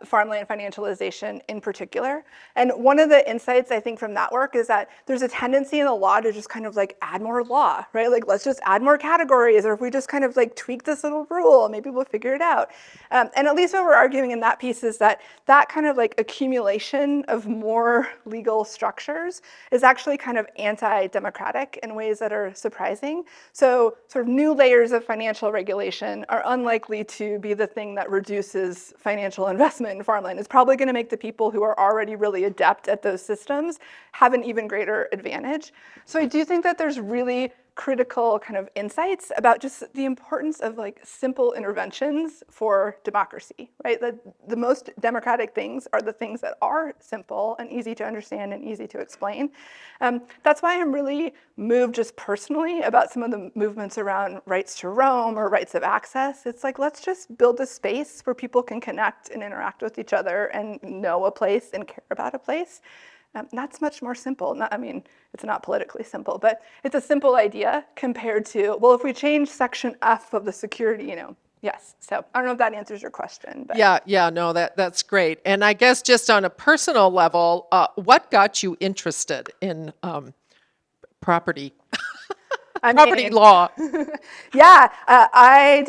Speaker 3: farmland financialization in particular. And one of the insights I think from that work is that there's a tendency in the law to just kind of like add more law, right? Like let's just add more categories, or if we just kind of like tweak this little rule, maybe we'll figure it out. And at least what we're arguing in that piece is that that kind of like accumulation of more legal structures is actually kind of anti-democratic in ways that are surprising. So sort of new layers of financial regulation are unlikely to be the thing that reduces financial investment in farmland. It's probably going to make the people who are already really adept at those systems have an even greater advantage. So I do think that there's really critical kind of insights about just the importance of like simple interventions for democracy, right? The most democratic things are the things that are simple and easy to understand and easy to explain. That's why I'm really moved just personally about some of the movements around rights to roam or rights of access. It's like, let's just build a space where people can connect and interact with each other and know a place and care about a place. That's much more simple. It's not politically simple, but it's a simple idea compared to, well, if we change section F of the security, yes. So I don't know if that answers your question. But.
Speaker 2: Yeah, no, that's great. And I guess just on a personal level, what got you interested in property? Property law.
Speaker 3: Yeah, I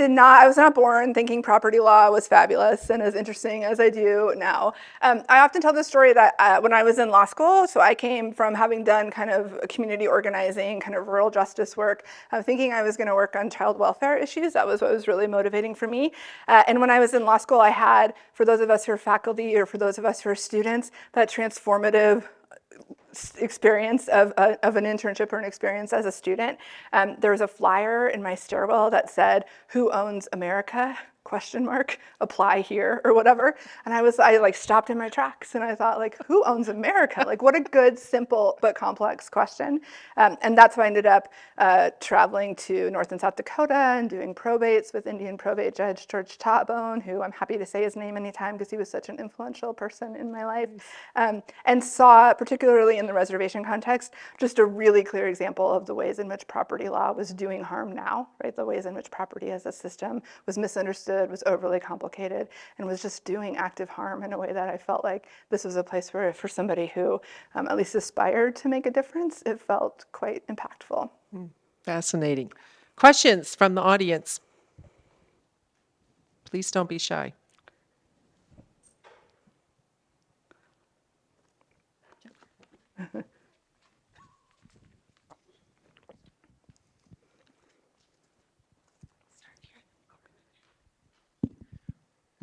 Speaker 3: was not born thinking property law was fabulous and as interesting as I do now. I often tell the story that when I was in law school, so I came from having done kind of community organizing, kind of rural justice work, thinking I was going to work on child welfare issues. That was what was really motivating for me. And when I was in law school, I had, for those of us who are faculty or for those of us who are students, that transformative experience of an internship or an experience as a student. There was a flyer in my stairwell that said, "Who owns America? ? Apply here," or whatever. And I like stopped in my tracks and I thought, like, who owns America? Like, what a good, simple, but complex question. And that's why I ended up traveling to North and South Dakota and doing probates with Indian probate judge George Totbone, who I'm happy to say his name anytime because he was such an influential person in my life. And saw, particularly in the reservation context, just a really clear example of the ways in which property law was doing harm now, right? The ways in which property as a system was misunderstood, was overly complicated, and was just doing active harm in a way that I felt like this was a place where, for somebody who at least aspired to make a difference, it felt quite impactful.
Speaker 2: Fascinating. Questions from the audience? Please don't be shy.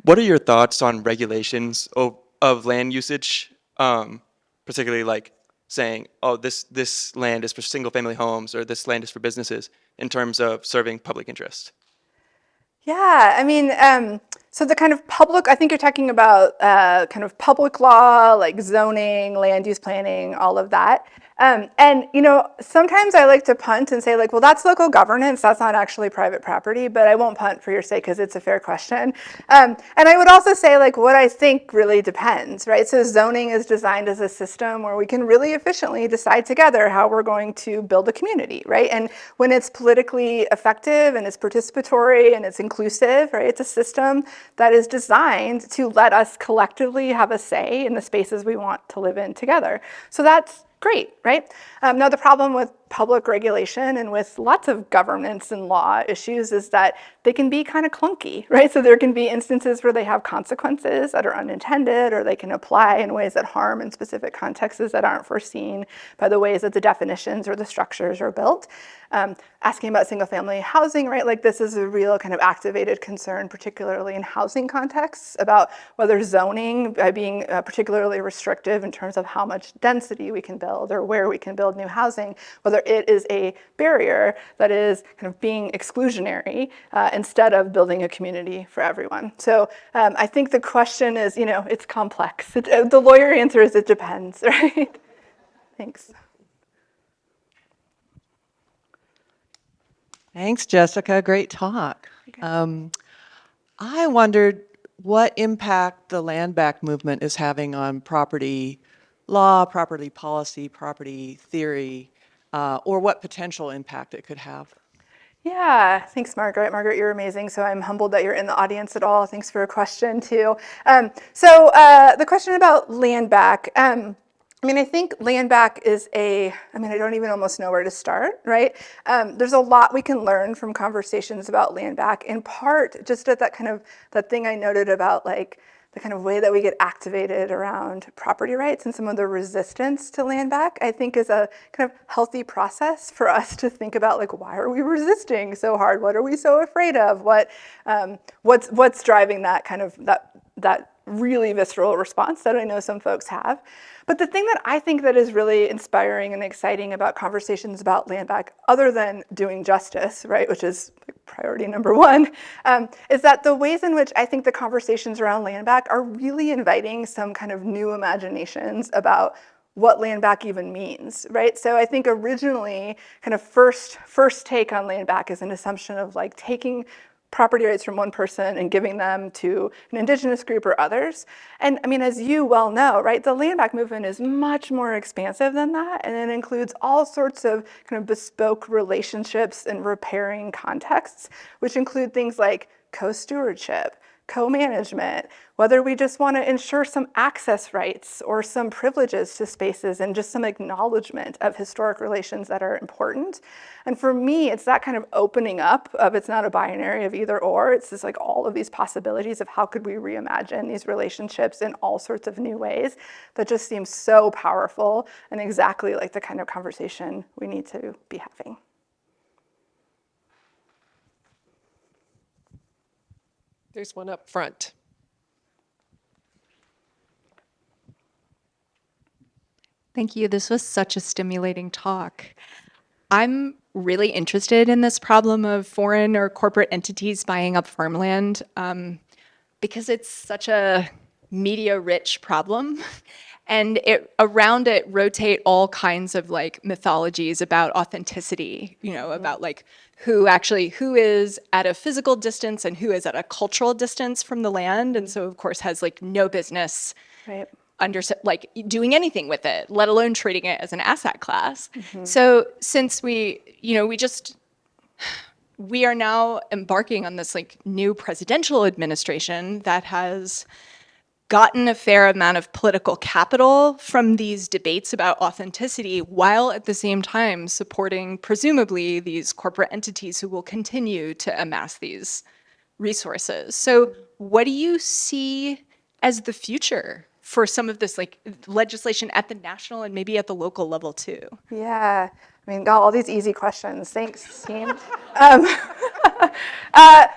Speaker 4: What are your thoughts on regulations of land usage, particularly like saying, oh, this land is for single-family homes or this land is for businesses in terms of serving public interest?
Speaker 3: Yeah, So the kind of public, I think you're talking about kind of public law, like zoning, land use planning, all of that. And, you know, sometimes I like to punt and say, like, well, that's local governance. That's not actually private property, but I won't punt for your sake because it's a fair question. And I would also say, like, what I think really depends, right? So zoning is designed as a system where we can really efficiently decide together how we're going to build a community, right? And when it's politically effective and it's participatory and it's inclusive, right? It's a system that is designed to let us collectively have a say in the spaces we want to live in together. So that's great, right? Now, the problem with public regulation and with lots of governance and law issues is that they can be kind of clunky, right? So there can be instances where they have consequences that are unintended, or they can apply in ways that harm in specific contexts that aren't foreseen by the ways that the definitions or the structures are built. Asking about single family housing, right? Like this is a real kind of activated concern, particularly in housing contexts, about whether zoning, by being particularly restrictive in terms of how much density we can build or where we can build new housing, whether it is a barrier that is kind of being exclusionary instead of building a community for everyone. So I think the question is, you know, it's complex. The lawyer answer is it depends, right? Thanks.
Speaker 2: Thanks, Jessica. Great talk. I wondered what impact the land back movement is having on property law, property policy, property theory, or what potential impact it could have.
Speaker 3: Yeah, thanks, Margaret. Margaret, you're amazing. So I'm humbled that you're in the audience at all. Thanks for a question, too. The question about land back. I mean, I think land back is I don't even almost know where to start, right? There's a lot we can learn from conversations about land back, in part just at that thing I noted about like the kind of way that we get activated around property rights and some of the resistance to land back, I think is a kind of healthy process for us to think about, like, why are we resisting so hard? What are we so afraid of? What's driving that kind of that really visceral response that I know some folks have. But the thing that I think that is really inspiring and exciting about conversations about land back, other than doing justice, right, which is priority number one, is that the ways in which I think the conversations around land back are really inviting some kind of new imaginations about what land back even means, right? So I think originally, kind of first take on land back is an assumption of like taking property rights from one person and giving them to an indigenous group or others. And I mean, as you well know, right, the land back movement is much more expansive than that. And it includes all sorts of kind of bespoke relationships and repairing contexts, which include things like co-stewardship, co-management, whether we just want to ensure some access rights or some privileges to spaces and just some acknowledgement of historic relations that are important. And for me, it's that kind of opening up of, it's not a binary of either or, it's just like all of these possibilities of how could we reimagine these relationships in all sorts of new ways that just seems so powerful and exactly like the kind of conversation we need to be having.
Speaker 2: There's one up front.
Speaker 5: Thank you. This was such a stimulating talk. I'm really interested in this problem of foreign or corporate entities buying up farmland because it's such a media-rich problem. And around it rotate all kinds of like mythologies about authenticity, you know, about like who is at a physical distance and who is at a cultural distance from the land. And so of course has like no business
Speaker 3: Right.
Speaker 5: like doing anything with it, let alone treating it as an asset class. So since we are now embarking on this like new presidential administration that has gotten a fair amount of political capital from these debates about authenticity, while at the same time supporting, presumably, these corporate entities who will continue to amass these resources. So what do you see as the future for some of this like legislation at the national and maybe at the local level too?
Speaker 3: Yeah. I mean, got all these easy questions. Thanks, team.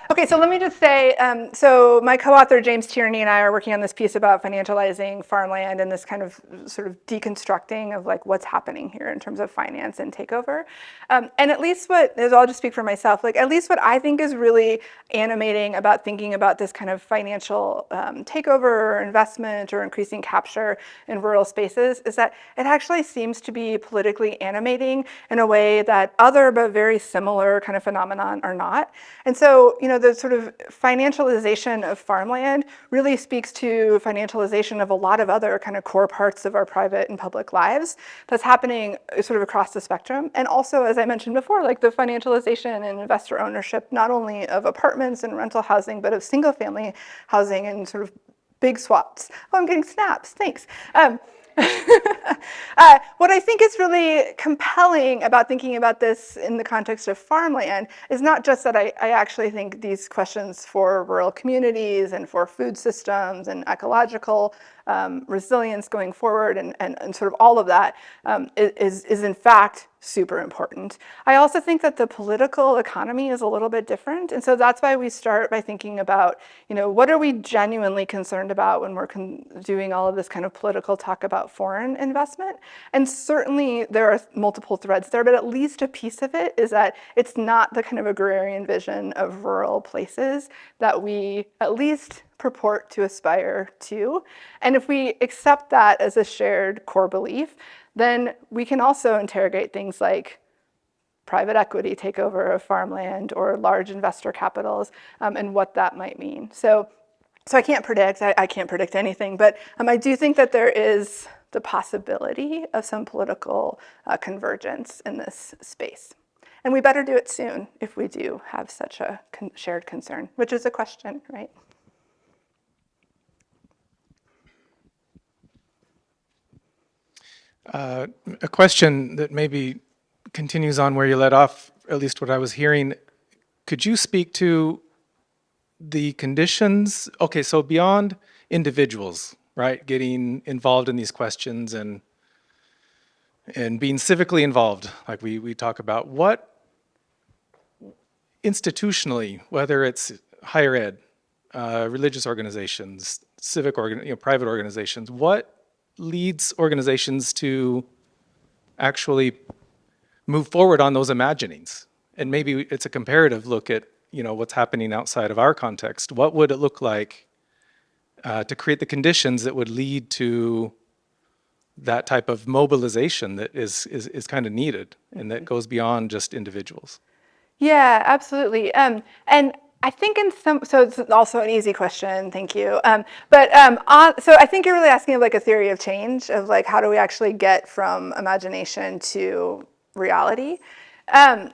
Speaker 3: Okay, so let me just say, so my co-author James Tierney and I are working on this piece about financializing farmland and this kind of sort of deconstructing of like what's happening here in terms of finance and takeover. And at least I'll just speak for myself, like at least what I think is really animating about thinking about this kind of financial takeover or investment or increasing capture in rural spaces is that it actually seems to be politically animating in a way that other but very similar kind of phenomenon are not. And so, the sort of financialization of farmland really speaks to financialization of a lot of other kind of core parts of our private and public lives that's happening sort of across the spectrum. And also, as I mentioned before, like the financialization and investor ownership, not only of apartments and rental housing, but of single family housing and sort of big swaths. Oh, I'm getting snaps, thanks. What I think is really compelling about thinking about this in the context of farmland is not just that I actually think these questions for rural communities and for food systems and ecological resilience going forward and sort of all of that is in fact super important. I also think that the political economy is a little bit different. And so that's why we start by thinking about, what are we genuinely concerned about when we're doing all of this kind of political talk about foreign investment? And certainly there are multiple threads there, but at least a piece of it is that it's not the kind of agrarian vision of rural places that we at least purport to aspire to. And if we accept that as a shared core belief, then we can also interrogate things like private equity takeover of farmland or large investor capitals and what that might mean. So I can't predict, I can't predict anything, but I do think that there is the possibility of some political convergence in this space. And we better do it soon if we do have such a shared concern, which is a question, right?
Speaker 6: A question that maybe continues on where you led off, at least what I was hearing. Could you speak to the conditions? Okay, so beyond individuals, right, getting involved in these questions and being civically involved, like we talk about, what institutionally, whether it's higher ed, religious organizations, private organizations, what leads organizations to actually move forward on those imaginings? And maybe it's a comparative look at, what's happening outside of our context. What would it look like to create the conditions that would lead to that type of mobilization that is kind of needed and that goes beyond just individuals?
Speaker 3: Yeah, absolutely. And I think so it's also an easy question, thank you. So I think you're really asking of like a theory of change of like, how do we actually get from imagination to reality? And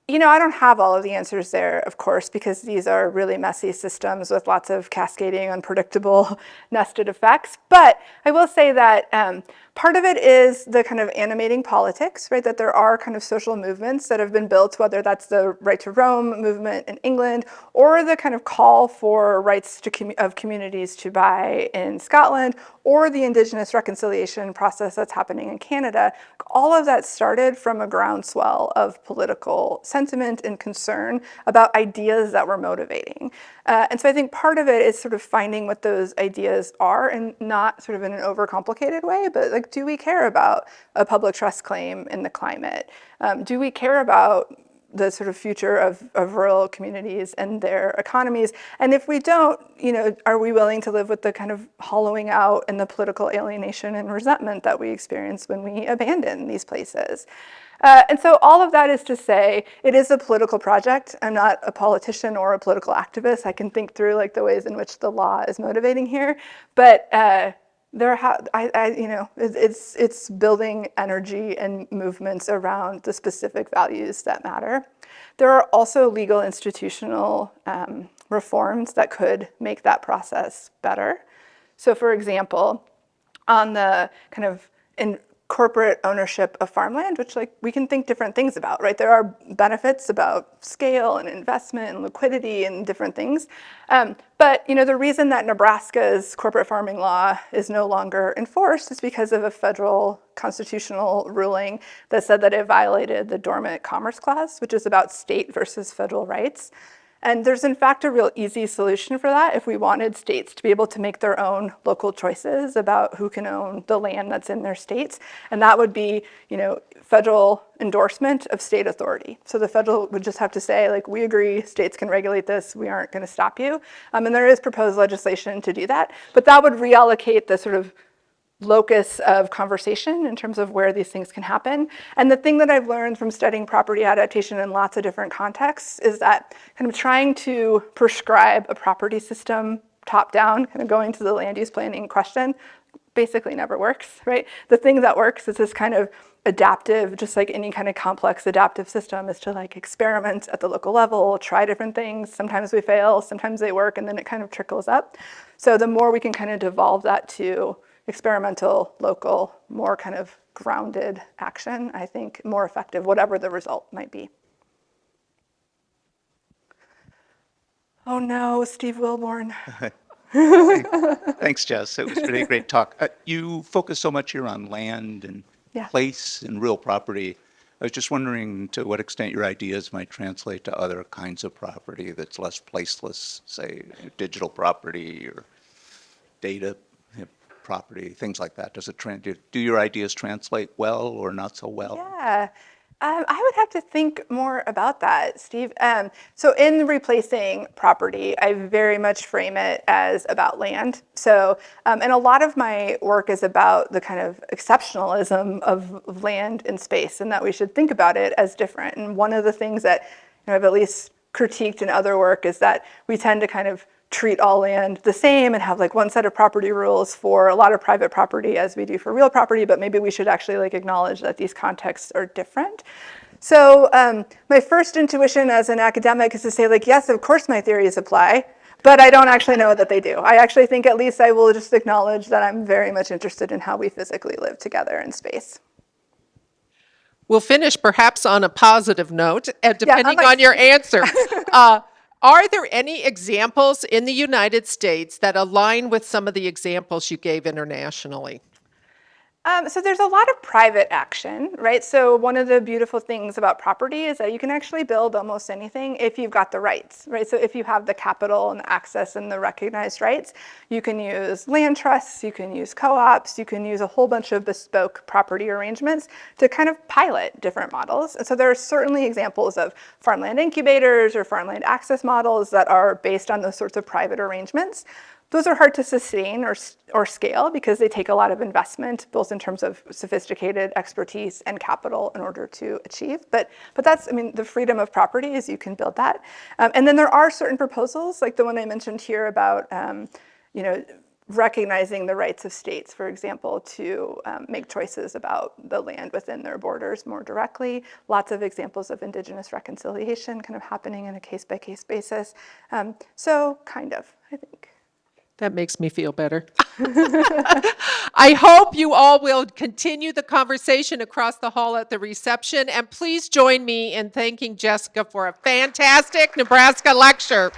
Speaker 3: I don't have all of the answers there, of course, because these are really messy systems with lots of cascading, unpredictable, nested effects. But I will say that part of it is the kind of animating politics, right? That there are kind of social movements that have been built, whether that's the Right to Roam movement in England or the kind of call for rights of communities to buy in Scotland or the Indigenous reconciliation process that's happening in Canada. All of that started from a groundswell of political sentiment and concern about ideas that were motivating. And so I think part of it is sort of finding what those ideas are and not sort of in an overcomplicated way, but like, do we care about a public trust claim in the climate? Do we care about the sort of future of rural communities and their economies? And if we don't, are we willing to live with the kind of hollowing out and the political alienation and resentment that we experience when we abandon these places? And so all of that is to say, it is a political project. I'm not a politician or a political activist. I can think through like the ways in which the law is motivating here, but it's building energy and movements around the specific values that matter. There are also legal institutional reforms that could make that process better. So for example, on the kind of corporate ownership of farmland, which like we can think different things about, right? There are benefits about scale and investment and liquidity and different things. But the reason that Nebraska's corporate farming law is no longer enforced is because of a federal constitutional ruling that said that it violated the Dormant Commerce Clause, which is about state versus federal rights. And there's in fact a real easy solution for that if we wanted states to be able to make their own local choices about who can own the land that's in their states. And that would be, federal endorsement of state authority. So the federal would just have to say, like, we agree, states can regulate this, we aren't going to stop you. And there is proposed legislation to do that. But that would reallocate the sort of locus of conversation in terms of where these things can happen. And the thing that I've learned from studying property adaptation in lots of different contexts is that kind of trying to prescribe a property system top down, kind of going to the land use planning question, basically never works, right? The thing that works is this kind of adaptive, just like any kind of complex adaptive system, is to like experiment at the local level, try different things. Sometimes we fail, sometimes they work, and then it kind of trickles up. So the more we can kind of devolve that to experimental, local, more kind of grounded action, I think more effective, whatever the result might be. Oh no, Steve Wilborn.
Speaker 7: Thanks, Jess. It was really a great talk. You focus so much here on land and place and real property. I was just wondering to what extent your ideas might translate to other kinds of property that's less placeless, say digital property or data property, things like that. Do your ideas translate well or not so well?
Speaker 3: Yeah. I would have to think more about that, Steve. So in replacing property, I very much frame it as about land. So, and a lot of my work is about the kind of exceptionalism of land and space, and that we should think about it as different. And one of the things that I've at least critiqued in other work is that we tend to kind of treat all land the same and have like one set of property rules for a lot of private property as we do for real property, but maybe we should actually like acknowledge that these contexts are different. So my first intuition as an academic is to say like, yes, of course my theories apply, but I don't actually know that they do. I actually think at least I will just acknowledge that I'm very much interested in how we physically live together in space.
Speaker 2: We'll finish perhaps on a positive note, depending
Speaker 3: like
Speaker 2: on your answer. Are there any examples in the United States that align with some of the examples you gave internationally?
Speaker 3: So there's a lot of private action, right? So one of the beautiful things about property is that you can actually build almost anything if you've got the rights, right? So if you have the capital and the access and the recognized rights, you can use land trusts, you can use co-ops, you can use a whole bunch of bespoke property arrangements to kind of pilot different models. And so there are certainly examples of farmland incubators or farmland access models that are based on those sorts of private arrangements. Those are hard to sustain or scale because they take a lot of investment, both in terms of sophisticated expertise and capital in order to achieve. But that's, the freedom of property is you can build that. And then there are certain proposals, like the one I mentioned here about, recognizing the rights of states, for example, to make choices about the land within their borders more directly. Lots of examples of indigenous reconciliation kind of happening on a case-by-case basis. So kind of, I think.
Speaker 2: That makes me feel better. I hope you all will continue the conversation across the hall at the reception, and please join me in thanking Jessica for a fantastic Nebraska lecture.